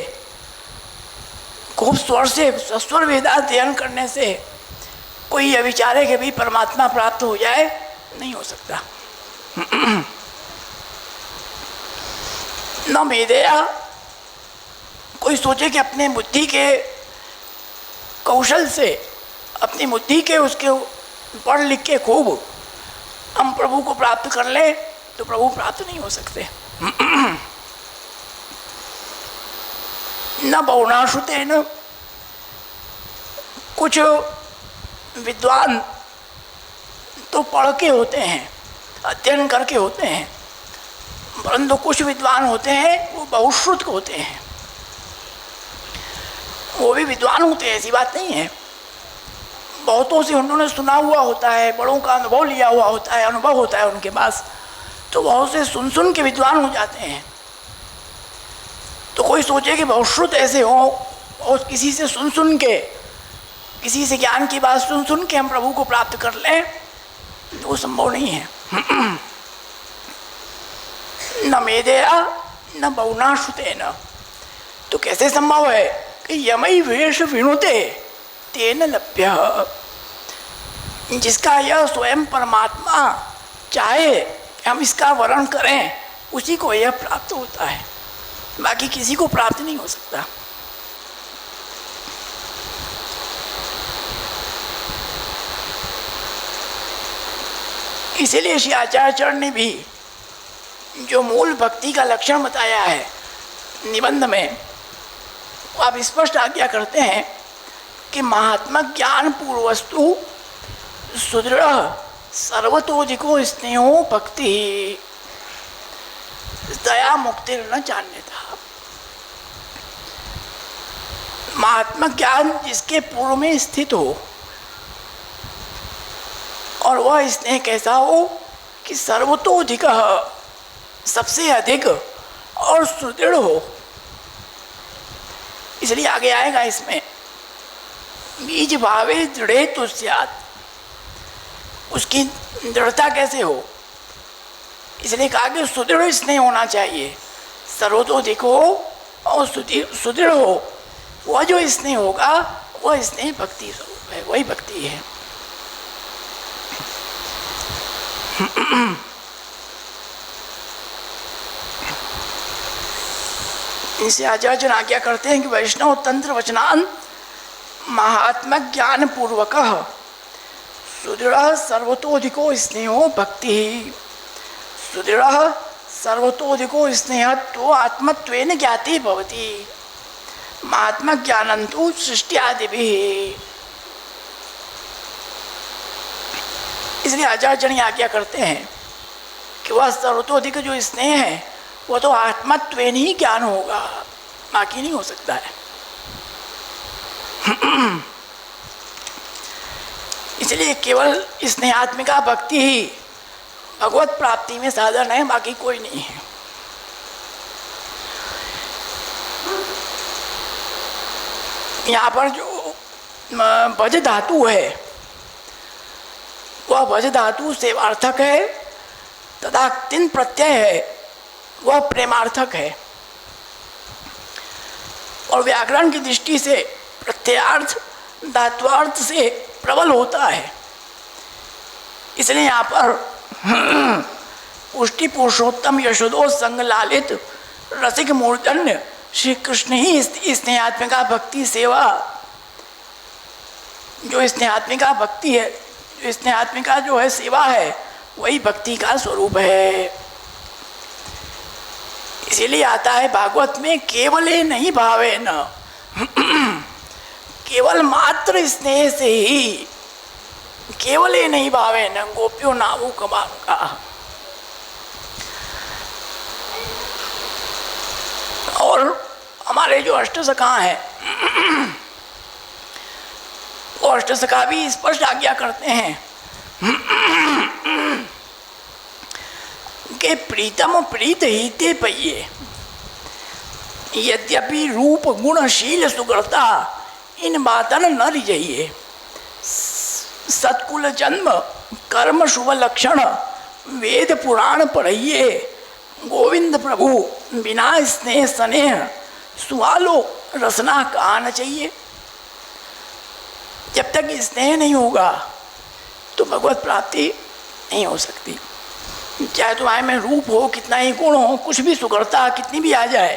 खूब स्वर से सस्वर वेदाध्ययन करने से कोई यह विचारे कि भी परमात्मा प्राप्त हो जाए, नहीं हो सकता। न मेदेया, कोई सोचे कि अपने बुद्धि के कौशल से, अपनी बुद्धि के उसके पढ़ लिख के खूब हम प्रभु को प्राप्त कर ले, तो प्रभु प्राप्त नहीं हो सकते। न बहुनाश्रुते, न कुछ विद्वान तो पढ़ के होते हैं, अध्ययन करके होते हैं, परंतु कुछ विद्वान होते हैं वो बहुश्रुत होते हैं। वो भी विद्वान होते हैं, ऐसी बात नहीं है। बहुतों से उन्होंने सुना हुआ होता है, बड़ों का अनुभव लिया हुआ होता है, अनुभव होता है उनके पास, तो बहुत से सुन सुन के विद्वान हो जाते हैं। तो कोई सोचे कि बहुश्रुत ऐसे हो और किसी से सुन सुन के, किसी से ज्ञान की बात सुन सुन के हम प्रभु को प्राप्त कर लें, तो वो संभव नहीं है। न मेदेया न बहुनाश्रुते न, तो कैसे संभव है कि यमई वेश विणुते तेन लभ्यः। जिसका यह स्वयं परमात्मा चाहे कि हम इसका वर्णन करें, उसी को यह प्राप्त होता है, बाकी किसी को प्राप्त नहीं हो सकता। इसीलिए श्री आचार्यचरण ने भी जो मूल भक्ति का लक्षण बताया है निबंध में, आप स्पष्ट आज्ञा करते हैं कि महात्मा ज्ञान पूर्वस्तु सुदृढ़ सर्वतोधिको स्नेहो भक्ति दया मुक्ति न जानने था। महात्मा ज्ञान जिसके पूर्व में स्थित हो, और वह स्नेह कैसा हो कि सर्वतोधिक, सबसे अधिक और सुदृढ़ हो। इसलिए आगे आएगा इसमें, बीज भावे दृढ़े तो स्यात्, उसकी दृढ़ता कैसे हो, इसलिए कहा कि सुदृढ़ स्नेह होना चाहिए, सर्वतोधिक हो और सुदृढ़ हो। वह जो स्नेह होगा वह स्नेह भक्ति स्वरूप है, वही भक्ति है। इनसे आचार्य आज्ञा करते हैं कि वैष्णव तंत्र वचनान महात्मा ज्ञान पूर्वक सुदृढ़ सर्वतोधिको स्नेहो भक्ति। सुदृढ़ सर्वतोधिको स्नेह तो आत्मत्वेन ज्ञाति भवति, महात्मा ज्ञानंतु सृष्टि आदि भी। इसलिए आचार्य आज्ञा करते हैं कि वह सर्वतोधिक जो स्नेह है वो तो आत्मत्वेन ही ज्ञान होगा, बाकी नहीं हो सकता है। इसलिए केवल स्नेहात्मिका भक्ति ही भगवत प्राप्ति में साधन है, बाकी कोई नहीं है। यहाँ पर जो भज धातु है वह भज धातु सेवार्थक है, तथा तिन प्रत्यय है वह प्रेमार्थक है। और व्याकरण की दृष्टि से प्रत्ययार्थ धात्वार्थ से प्रबल होता है। इसलिए यहाँ पर पुष्टि पुरुषोत्तम यशोदो संग लालित रसिक मूर्धन्य श्री कृष्ण ही स्नेहात्मिका भक्ति सेवा, जो स्नेहात्मिका भक्ति है, जो स्नेहात्मिका जो है सेवा है, वही भक्ति का स्वरूप है। इसीलिए आता है भागवत में केवले नहीं भावे न, केवल मात्र स्नेह से ही, केवले नहीं भावे न गोप्यो नामो कमांका। और हमारे जो अष्टसखा हैं वो अष्टसखा भी स्पष्ट आज्ञा करते हैं के प्रीतम प्रीत हिते पइये, यद्यपि रूप गुणशील सुगरता इन बातन न रिजइये। सत्कुल जन्म कर्म शुभ लक्षण वेद पुराण पढ़िए, गोविंद प्रभु बिना स्नेह स्नेह सुहालो रसना कहा न चाहिए। जब तक स्नेह नहीं होगा तो भगवत प्राप्ति नहीं हो सकती। चाहे तुम्हारे में रूप हो, कितना ही गुण हो, कुछ भी सुगढ़ता कितनी भी आ जाए,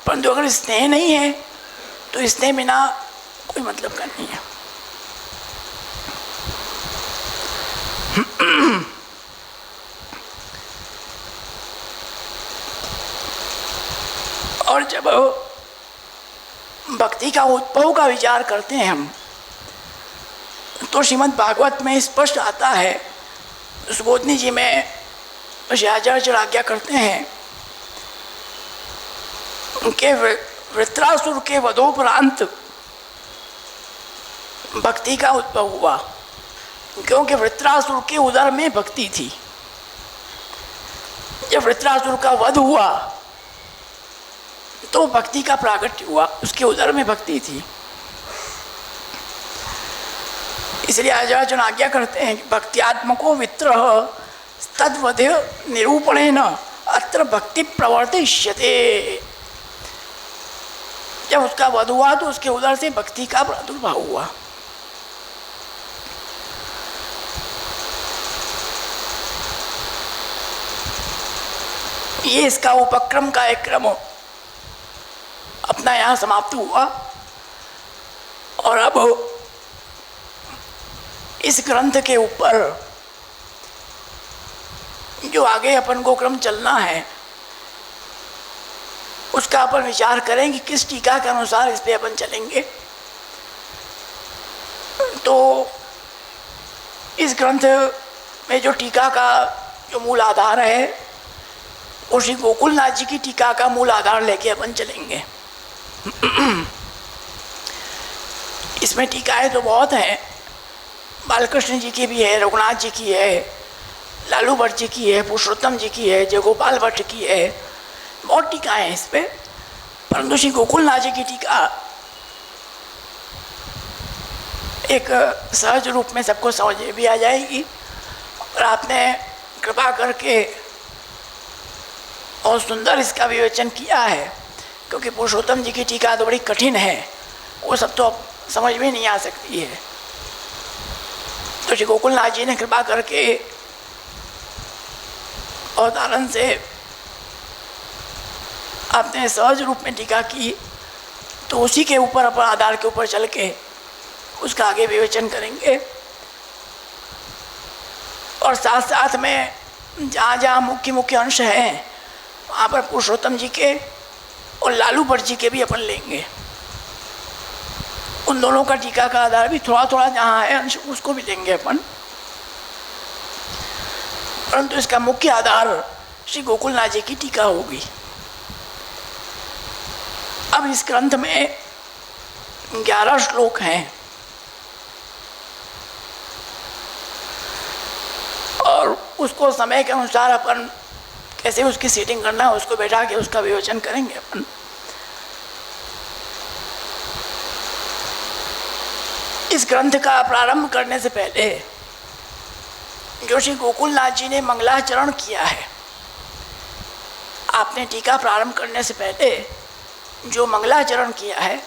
परंतु अगर स्नेह नहीं है तो स्नेह बिना कोई मतलब का नहीं है। और जब भक्ति का उद्भव का विचार करते हैं हम, तो श्रीमद् भागवत में स्पष्ट आता है, सुबोधनी जी में आचार्य आज्ञा करते हैं कि वृत्रासुर के वधोपरांत भक्ति का उद्भव हुआ, क्योंकि वृत्रासुर के उदर में भक्ति थी। जब वृत्रासुर का वध हुआ तो भक्ति का प्रागट्य हुआ, उसके उदर में भक्ति थी। इसलिए आचार्य आज्ञा करते हैं कि भक्त्यात्मको वित्रह तद्वधे निरूपणेन अत्र भक्ति प्रवर्तिष्यते। जब उसका वध हुआ तो उसके उदर से भक्ति का प्रादुर्भाव हुआ। ये इसका उपक्रम का एक क्रम अपना यहाँ समाप्त हुआ। और अब इस ग्रंथ के ऊपर जो आगे अपन को क्रम चलना है उसका अपन विचार करेंगे, किस टीका के अनुसार इस पे अपन चलेंगे। तो इस ग्रंथ में जो टीका का जो मूल आधार है वो श्री गोकुलनाथ जी की टीका का मूल आधार लेके अपन चलेंगे। इसमें टीकाएं तो बहुत हैं, बालकृष्ण जी की भी है, रघुनाथ जी की है, लालू भट्ट जी की है, पुरुषोत्तम जी की है, जयगोपाल भट्ट की है, बहुत टीकाएं हैं इस पे। परंतु श्री गोकुलनाथ जी की टीका एक सहज रूप में सबको समझ भी आ जाएगी। और आपने कृपा करके और सुंदर इसका विवेचन किया है, क्योंकि पुरुषोत्तम जी की टीका तो बड़ी कठिन है, वो सब तो समझ में नहीं आ सकती है। तो श्री गोकुलनाथ जी ने कृपा करके अवतारण से आपने सहज रूप में टीका की, तो उसी के ऊपर अपन आधार के ऊपर चल के उसका आगे विवेचन करेंगे। और साथ साथ में जहाँ जहाँ मुख्य मुख्य अंश हैं वहाँ पर पुरुषोत्तम जी के और लालू भट्ट जी के भी अपन लेंगे। उन दोनों का टीका का आधार भी थोड़ा थोड़ा जहाँ है अंश उसको भी लेंगे अपन, परंतु इसका मुख्य आधार श्री गोकुलनाथ जी की टीका होगी। अब इस ग्रंथ में 11 श्लोक हैं और उसको समय के अनुसार अपन कैसे उसकी सेटिंग करना है उसको बैठा के उसका विवेचन करेंगे अपन। इस ग्रंथ का प्रारंभ करने से पहले जो श्री गोकुलनाथ जी ने मंगलाचरण किया है, आपने टीका प्रारंभ करने से पहले जो मंगलाचरण किया है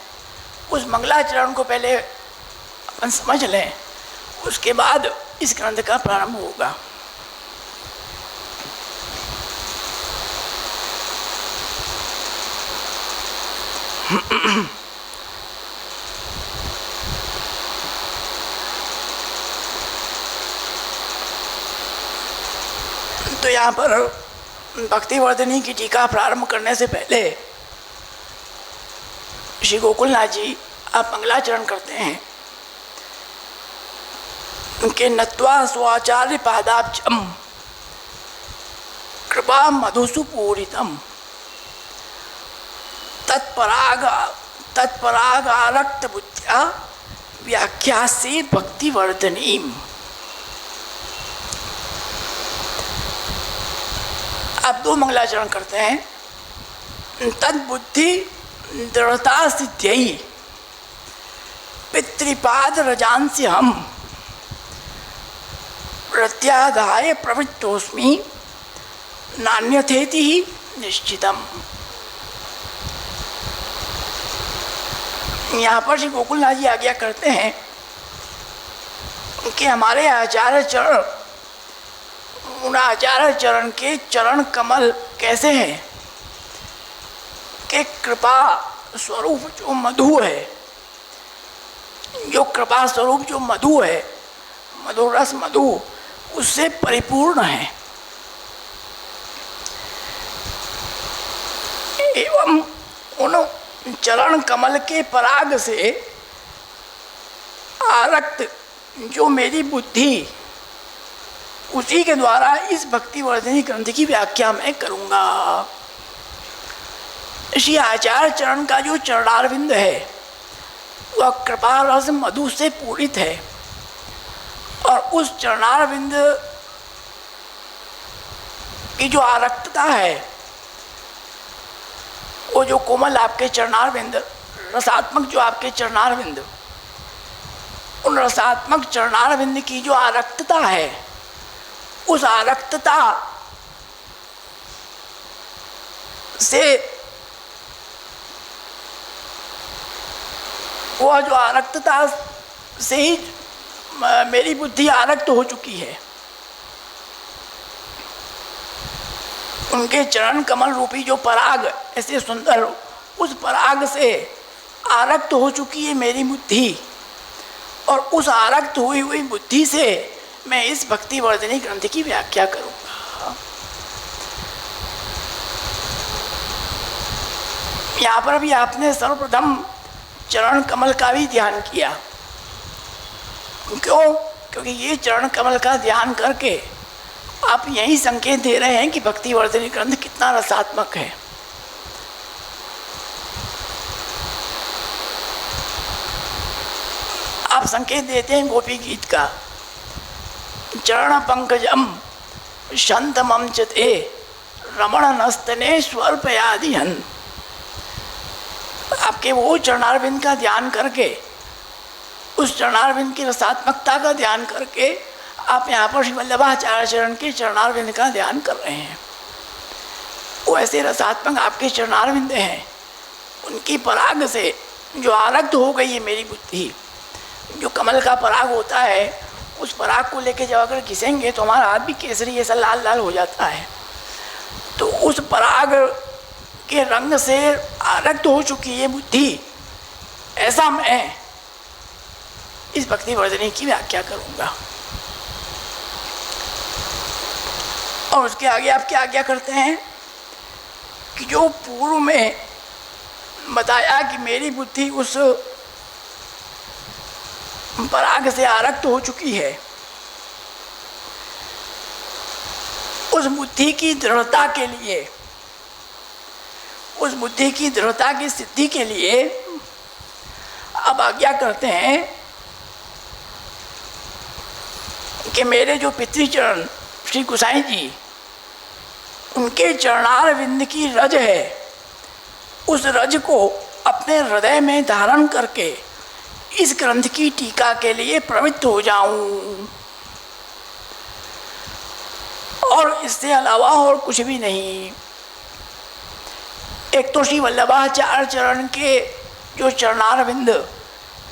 उस मंगलाचरण को पहले अपन समझ लें, उसके बाद इस ग्रंथ का प्रारंभ होगा। तो यहाँ पर भक्तिवर्धिनी की टीका प्रारंभ करने से पहले श्री गोकुलनाथ जी आप मंगलाचरण करते हैं कि नत्वा स्वाचार्य पादाब्जम कृपा मधुसु पूरितम तत्परागारक्त बुद्ध्या व्याख्या से भक्तिवर्धनी। आप 2 मंगलाचरण करते हैं। तद्बुद्धि दृढ़ता सिद्ध्यई पितृपाद रजांसि हम प्रत्यादाय प्रवृत्तोस्मि नान्यथेति ही निश्चितम। यहाँ पर श्री गोकुलनाथ जी आज्ञा करते हैं कि हमारे आचार्य चरण, उन आचार्य चरण के चरण कमल कैसे हैं कि कृपा स्वरूप जो मधु है, जो कृपा स्वरूप जो मधु है, मधुरस मधु, उससे परिपूर्ण है। एवं उन चरण कमल के पराग से आरक्त जो मेरी बुद्धि, उसी के द्वारा इस भक्ति वर्धिनी ग्रंथ की व्याख्या मैं करूँगा। श्री आचार्य चरण का जो चरणारविंद है वह कृपा रस मधु से पूरित है, और उस चरणारविंद की जो आरक्तता है, वो जो कोमल आपके चरणारविंद, रसात्मक जो आपके चरणारविंद, उन रसात्मक चरणारविंद की जो आरक्तता है, उस आरक्तता से, वह जो आरक्तता से ही मेरी बुद्धि आरक्त हो चुकी है। उनके चरण कमल रूपी जो पराग ऐसे सुंदर, उस पराग से आरक्त हो चुकी है मेरी बुद्धि, और उस आरक्त हुई हुई बुद्धि से मैं इस भक्ति वर्धिनी ग्रंथ की व्याख्या करूँगा। यहाँ पर भी आपने सर्वप्रथम चरण कमल का भी ध्यान किया। क्यों? क्योंकि ये चरण कमल का ध्यान करके आप यही संकेत दे रहे हैं कि भक्ति वर्धिनी ग्रंथ कितना रसात्मक है। आप संकेत देते हैं गोपी गीत का, चरण पंकजम शांतमं च ते रमण नस्तने स्वल्पयादिहन। आपके वो चरणारविंद का ध्यान करके, उस चरणारविंद की रसात्मकता का ध्यान करके आप यहाँ पर श्री वल्लभाचार्य चरण के चरणारविंद का ध्यान कर रहे हैं। वो ऐसे रसात्मक आपके चरणारविंद हैं, उनकी पराग से जो आरक्त हो गई है मेरी बुद्धि। जो कमल का पराग होता है, उस पराग को लेके जब अगर घिसेंगे तो हमारा हाथ भी केसरी ऐसा लाल लाल हो जाता है। तो उस पराग के रंग से आरक्त हो चुकी है बुद्धि, ऐसा मैं इस भक्ति वर्धिनी की व्याख्या करूँगा। और उसके आगे आप क्या आज्ञा करते हैं कि जो पूर्व में बताया कि मेरी बुद्धि उस पराग से आरक्त हो चुकी है, उस बुद्धि की दृढ़ता के लिए, उस बुद्धि की दृढ़ता की सिद्धि के लिए अब आज्ञा करते हैं कि मेरे जो पितृचरण श्री गोसाई जी, उनके चरणारविंद की रज है, उस रज को अपने हृदय में धारण करके इस ग्रंथ की टीका के लिए प्रवृत्त हो जाऊं, और इससे अलावा और कुछ भी नहीं। एक तो श्री वल्लभाचार्य चरण के जो चरणारविंद,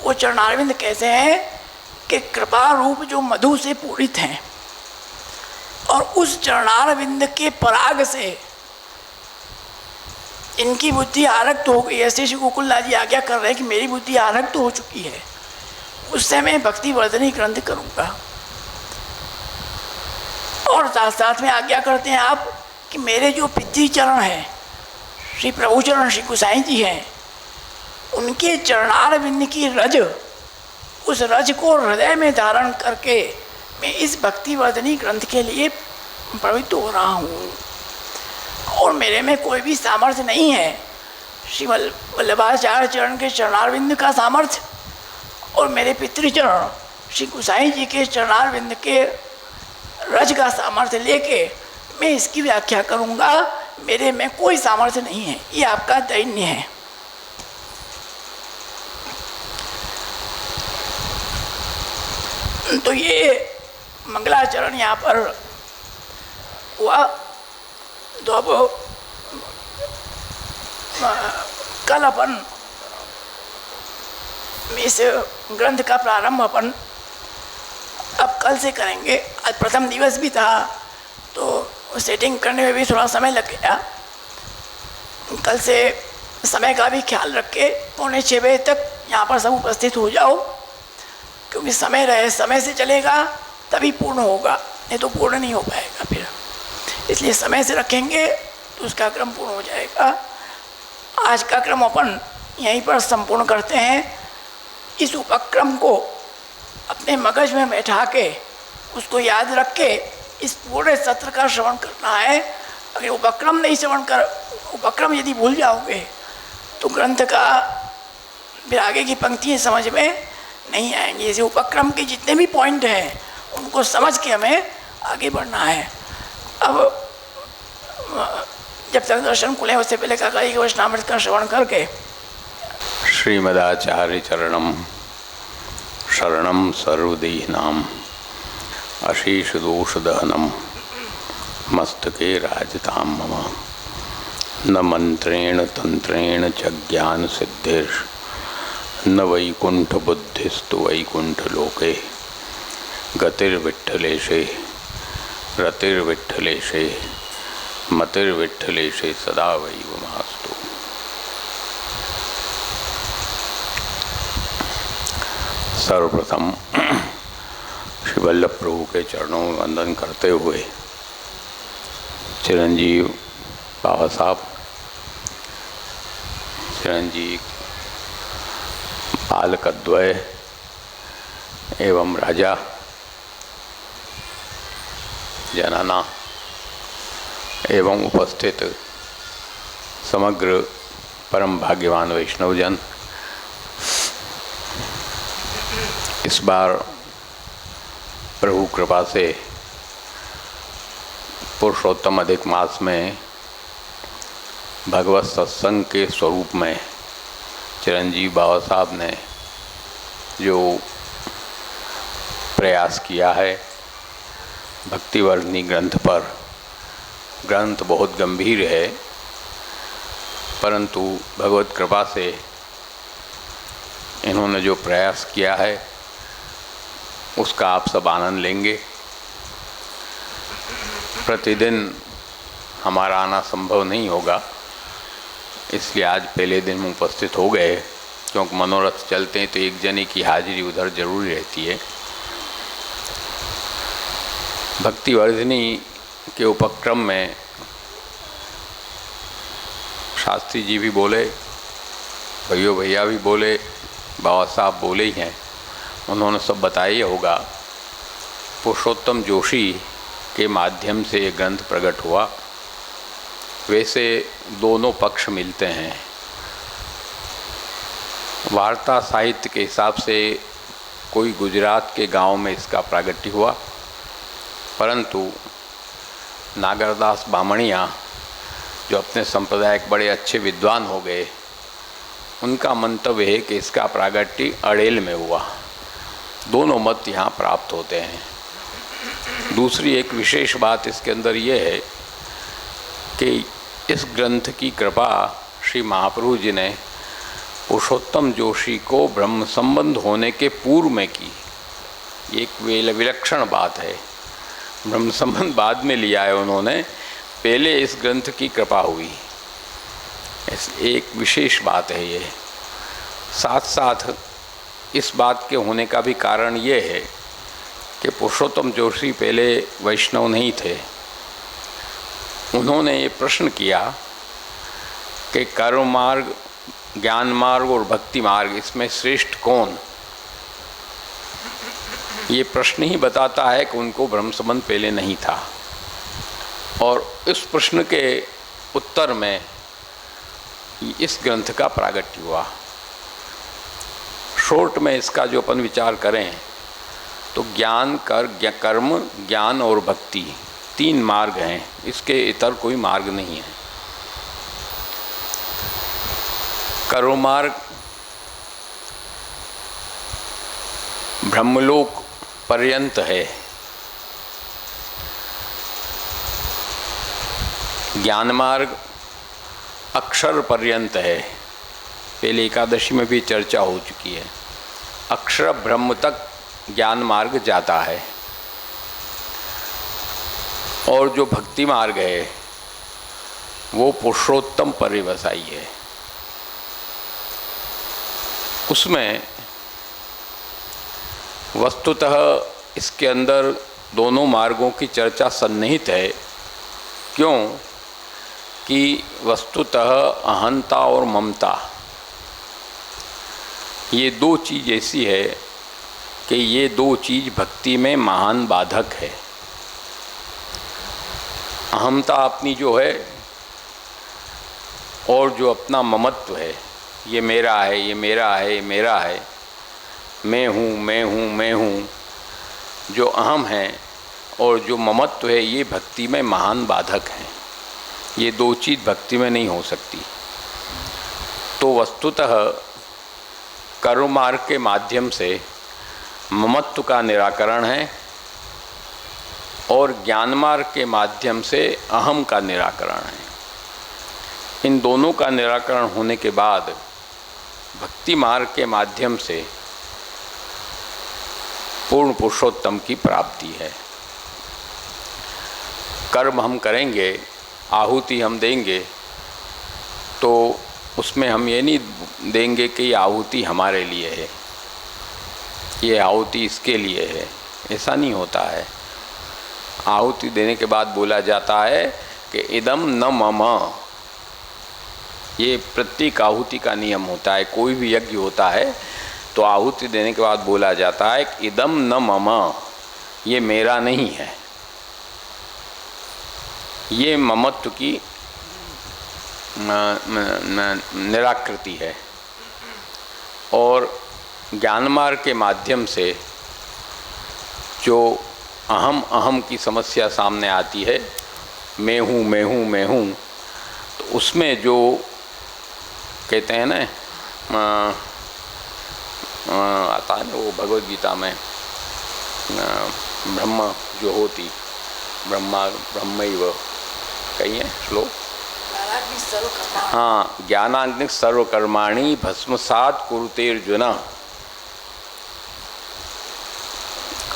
वो चरणारविंद कैसे हैं कि कृपा रूप जो मधु से पूरित हैं, और उस चरणारविंद के पराग से इनकी बुद्धि आरक्त हो गई। ऐसे श्री गोकुलनाथ जी आज्ञा कर रहे हैं कि मेरी बुद्धि आरक्त हो चुकी है, उससे मैं भक्ति वर्धिनी ग्रंथ करूँगा। और साथ साथ में आज्ञा करते हैं आप कि मेरे जो पितृचरण हैं, श्री प्रभुचरण श्री गोसाई जी हैं, उनके चरणारविंद की रज, उस रज को हृदय में धारण करके मैं इस भक्ति वर्धिनी ग्रंथ के लिए प्रवृत्त हो रहा हूँ। और मेरे में कोई भी सामर्थ्य नहीं है श्री वल्लभाचार्य चरण के चरणारविंद का सामर्थ्य, और मेरे पितृचरण श्री गोसाई जी के चरणारविंद के रज का सामर्थ्य लेके मैं इसकी व्याख्या करूंगा, मेरे में कोई सामर्थ्य नहीं है, ये आपका दैन्य है। तो ये मंगलाचरण यहाँ पर हुआ। तो अब कल अपन इस ग्रंथ का प्रारंभ अपन अब कल से करेंगे। आज प्रथम दिवस भी था तो सेटिंग करने में भी थोड़ा समय लग गया। कल से समय का भी ख्याल रख के 5:45 बजे तक यहाँ पर सब उपस्थित हो जाओ, क्योंकि समय रहे समय से चलेगा तभी पूर्ण होगा, नहीं तो पूर्ण नहीं हो पाएगा फिर। इसलिए समय से रखेंगे तो उसका क्रम पूर्ण हो जाएगा। आज का क्रम अपन यहीं पर संपूर्ण करते हैं। इस उपक्रम को अपने मगज में बैठा के उसको याद रख के इस पूरे सत्र का श्रवण करना है। अगर उपक्रम नहीं श्रवण कर, उपक्रम यदि भूल जाओगे तो ग्रंथ का फिर आगे की पंक्तियाँ समझ में नहीं आएंगी। जैसे उपक्रम के जितने भी पॉइंट हैं उनको समझ के हमें आगे बढ़ना है। अब जब तक दर्शन खुले उससे पहले काका जी के वचनामृत का श्रवण करके श्रीमदाचार्य चरणम शरणम सर्वदेहिनाम अशेष दोष दहनम मस्तके राजताम मम न मंत्रेण तंत्रेण च ज्ञान सिद्धिर्ष न वैकुंठ बुद्धिस्तु वैकुंठ लोके गतिर्विठ्ठलेशे रतिर्विठ्ठलेशे मतिर्विठ्ठलेशे सदा वैवमास्तु। सर्वप्रथम श्री वल्लभ प्रभु के चरणों में वंदन करते हुए चिरंजीव बाबा साहब, चिरंजीव बालकद्वय एवं राजा जनाना एवं उपस्थित समग्र परम भाग्यवान वैष्णवजन, इस बार प्रभु कृपा से पुरुषोत्तम अधिक मास में भगवत सत्संग के स्वरूप में चिरंजीव बाबा साहब ने जो प्रयास किया है भक्तिवर्णिनी ग्रंथ पर, ग्रंथ बहुत गंभीर है, परंतु भगवत कृपा से इन्होंने जो प्रयास किया है उसका आप सब आनंद लेंगे। प्रतिदिन हमारा आना संभव नहीं होगा, इसलिए आज पहले दिन में उपस्थित हो गए, क्योंकि मनोरथ चलते हैं तो एक जने की हाजिरी उधर जरूरी रहती है। भक्तिवर्धिनी के उपक्रम में शास्त्री जी भी बोले, भैया भी बोले, बाबा साहब बोले ही हैं, उन्होंने सब बताया होगा। पुरुषोत्तम जोशी के माध्यम से ये ग्रंथ प्रकट हुआ। वैसे दोनों पक्ष मिलते हैं। वार्ता साहित्य के हिसाब से कोई गुजरात के गांव में इसका प्रागट्य हुआ, परंतु नागरदास बामणिया जो अपने संप्रदाय के बड़े अच्छे विद्वान हो गए, उनका मंतव्य है कि इसका प्रागट्य अड़ेल में हुआ। दोनों मत यहाँ प्राप्त होते हैं। दूसरी एक विशेष बात इसके अंदर ये है कि इस ग्रंथ की कृपा श्री महाप्रभु जी ने पुरुषोत्तम जोशी को ब्रह्म संबंध होने के पूर्व में की। एक विलक्षण बात है। ब्रह्म संबंध बाद में लिया है उन्होंने, पहले इस ग्रंथ की कृपा हुई। एक विशेष बात है ये। साथ साथ इस बात के होने का भी कारण ये है कि पुरुषोत्तम जोशी पहले वैष्णव नहीं थे। उन्होंने ये प्रश्न किया कि कर्म मार्ग, ज्ञान मार्ग और भक्ति मार्ग, इसमें श्रेष्ठ कौन? ये प्रश्न ही बताता है कि उनको ब्रह्म संबंध पहले नहीं था। और इस प्रश्न के उत्तर में इस ग्रंथ का प्रागट्य हुआ। शॉर्ट में इसका जो अपन विचार करें तो ज्ञान, कर्म, ज्ञान और भक्ति, 3 मार्ग हैं, इसके इतर कोई मार्ग नहीं है। कर्म मार्ग ब्रह्मलोक पर्यंत है, ज्ञान मार्ग अक्षर पर्यंत है। पहले एकादशी में भी चर्चा हो चुकी है। अक्षर ब्रह्म तक ज्ञान मार्ग जाता है। और जो भक्ति मार्ग है वो पुरुषोत्तम पर्यवसायी है। उसमें वस्तुतः इसके अंदर दोनों मार्गों की चर्चा सन्निहित है। क्यों कि वस्तुतः अहंता और ममता ये 2 चीज़ ऐसी है कि ये 2 चीज़ भक्ति में महान बाधक है। अहंता अपनी जो है और जो अपना ममत्व है, ये मेरा है, ये मेरा है, ये मेरा है, मैं हूँ, मैं हूँ, मैं हूँ, जो अहम है और जो ममत्व है, ये भक्ति में महान बाधक हैं। ये 2 चीज़ भक्ति में नहीं हो सकती। तो वस्तुतः कर्म मार्ग के माध्यम से ममत्व का निराकरण है और ज्ञान मार्ग के माध्यम से अहम का निराकरण है। इन दोनों का निराकरण होने के बाद भक्ति मार्ग के माध्यम से पूर्ण पुरुषोत्तम की प्राप्ति है। कर्म हम करेंगे, आहुति हम देंगे, तो उसमें हम ये नहीं देंगे कि ये आहुति हमारे लिए है, ये आहुति इसके लिए है। ऐसा नहीं होता है। आहुति देने के बाद बोला जाता है कि इदम न मम। ये प्रत्येक आहुति का नियम होता है। कोई भी यज्ञ होता है तो आहुति देने के बाद बोला जाता है कि इदम न मम, ये मेरा नहीं है। ये ममत्व की निराकृति है। और ज्ञान मार्ग के माध्यम से जो अहम अहम की समस्या सामने आती है, मैं हूँ, मैं हूँ, मैं हूँ, तो उसमें जो कहते हैं ना, आता है ना वो भगवद गीता में, ब्रह्म जो होती, ब्रह्मा ब्रह्मैव, कही है श्लोक, हाँ, ज्ञानाग्नि सर्वकर्माणि भस्मसात् कुरुते अर्जुन।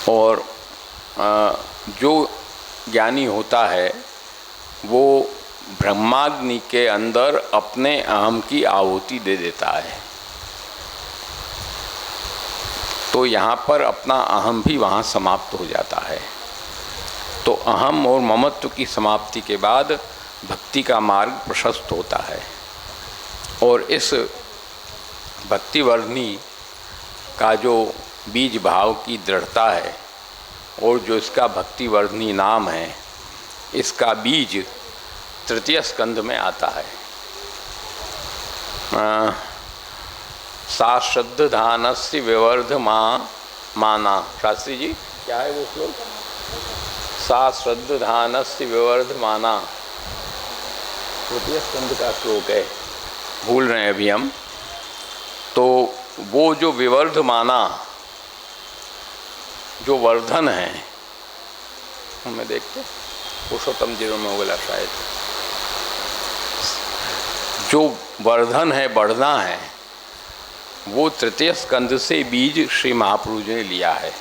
और जो ज्ञानी होता है वो ब्रह्माग्नि के अंदर अपने अहम की आहुति दे देता है। तो यहाँ पर अपना अहम भी वहाँ समाप्त हो जाता है। तो अहम और ममत्व की समाप्ति के बाद भक्ति का मार्ग प्रशस्त होता है। और इस भक्तिवर्धनी का जो बीज भाव की दृढ़ता है और जो इसका भक्तिवर्धनी नाम है, इसका बीज तृतीय स्कंध में आता है। सा श्रद्धानस्य विवर्धमाना, शास्त्री जी क्या है वो श्लोक? सा श्रद्धानस्य विवर्धमाना, तृतीय स्कंध का श्लोक है, भूल रहे हैं अभी हम। तो वो जो विवर्धमाना, जो वर्धन है, हमें देखते पुरुषोत्तम जी में बोला शायद, जो वर्धन है, बढ़ना है, वो तृतीय स्कंध से बीज श्री महाप्रभु जी ने लिया है।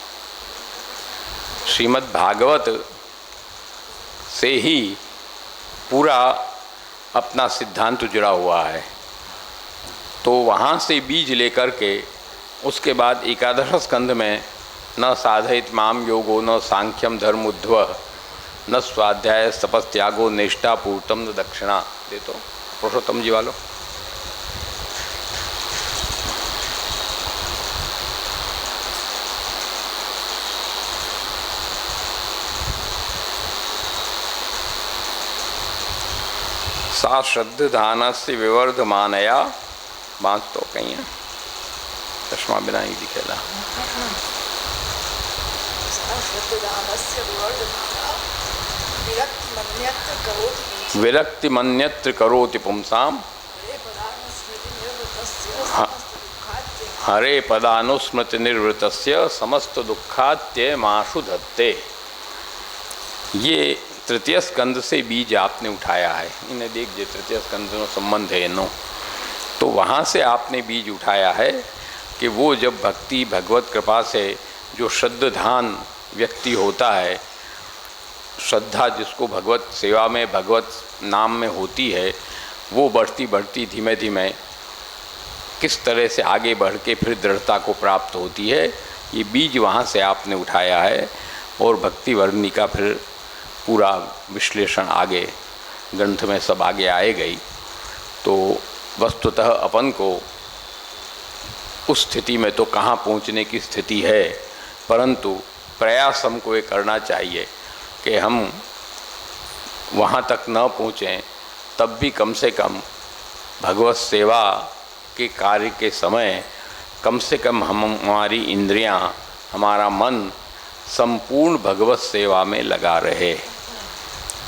श्रीमद् भागवत से ही पूरा अपना सिद्धांत जुड़ा हुआ है। तो वहाँ से बीज लेकर के उसके बाद एकादश स्कंध में न साधयित माम योगो न सांख्यम धर्मोध्व न स्वाध्याय तपस्त्यागो निष्ठा पूर्तम न दक्षिणा, दे तो पुरुषोत्तम जी वालों। सा श्रद्धानस्य विवर्धमानया, बात तो कहीं है, चश्मा बिना ही दिखेला। विरक्ति मन्यत्र करोति पुंसाम हरे पदानुस्मृति निर्वृतस्य समस्त दुखात्य माशु धत्ते। ये तृतीय स्कंद से बीज आपने उठाया है, इन्हें देख जे तृतीय स्कंद नो संबंध है नो, तो वहाँ से आपने बीज उठाया है कि वो जब भक्ति भगवत कृपा से जो श्रद्धान व्यक्ति होता है, श्रद्धा जिसको भगवत सेवा में भगवत नाम में होती है, वो बढ़ती बढ़ती धीमे धीमे किस तरह से आगे बढ़ के फिर दृढ़ता को प्राप्त होती है, ये बीज वहाँ से आपने उठाया है। और भक्ति वर्णी का फिर पूरा विश्लेषण आगे ग्रंथ में सब आगे आएगा ही। तो वस्तुतः अपन को उस स्थिति में तो कहाँ पहुँचने की स्थिति है, परंतु प्रयास हमको ये करना चाहिए कि हम वहाँ तक न पहुँचें, तब भी कम से कम भगवत सेवा के कार्य के समय कम से कम हमारी इंद्रियां, हमारा मन संपूर्ण भगवत सेवा में लगा रहे।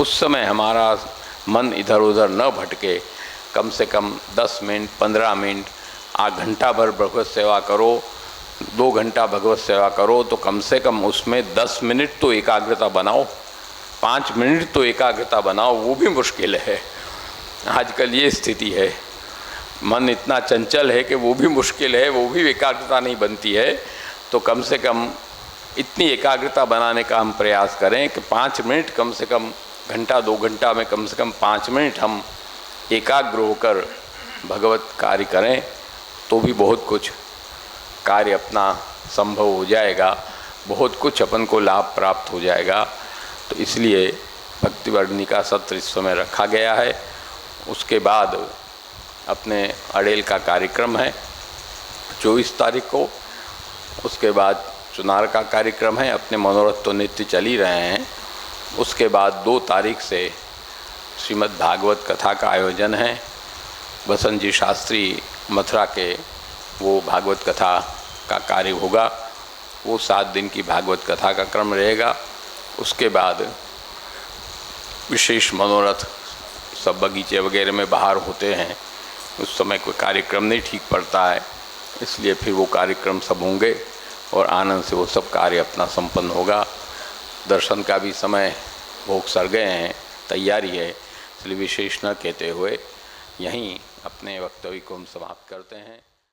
उस समय हमारा मन इधर उधर न भटके। कम से कम 10 मिनट 15 मिनट घंटा भर भगवत सेवा करो, 2 घंटा भगवत सेवा करो, तो कम से कम उसमें 10 मिनट तो एकाग्रता बनाओ, 5 मिनट तो एकाग्रता बनाओ, वो भी मुश्किल है। आजकल ये स्थिति है, मन इतना चंचल है कि वो भी मुश्किल है, वो भी एकाग्रता नहीं बनती है। तो कम से कम इतनी एकाग्रता बनाने का हम प्रयास करें कि 5 मिनट कम से कम, घंटा 2 घंटा में कम से कम 5 मिनट हम एकाग्र होकर भगवत कार्य करें, तो भी बहुत कुछ कार्य अपना संभव हो जाएगा, बहुत कुछ अपन को लाभ प्राप्त हो जाएगा। तो इसलिए भक्ति वर्णी का सत्र इस समय रखा गया है। उसके बाद अपने अड़ेल का कार्यक्रम है 24 तारीख को, उसके बाद चुनार का कार्यक्रम है। अपने मनोरथ तो नित्य चल ही रहे हैं। उसके बाद 2 तारीख से श्रीमद् भागवत कथा का आयोजन है। बसंत जी शास्त्री मथुरा के वो भागवत कथा का कार्य होगा, वो 7 दिन की भागवत कथा का क्रम रहेगा। उसके बाद विशेष मनोरथ सब बगीचे वगैरह में बाहर होते हैं, उस समय कोई कार्यक्रम नहीं ठीक पड़ता है, इसलिए फिर वो कार्यक्रम सब होंगे और आनंद से वो सब कार्य अपना संपन्न होगा। दर्शन का भी समय भोग सर गए हैं, तैयारी है, इसलिए विशेष न कहते हुए यहीं अपने वक्तव्य को हम समाप्त करते हैं।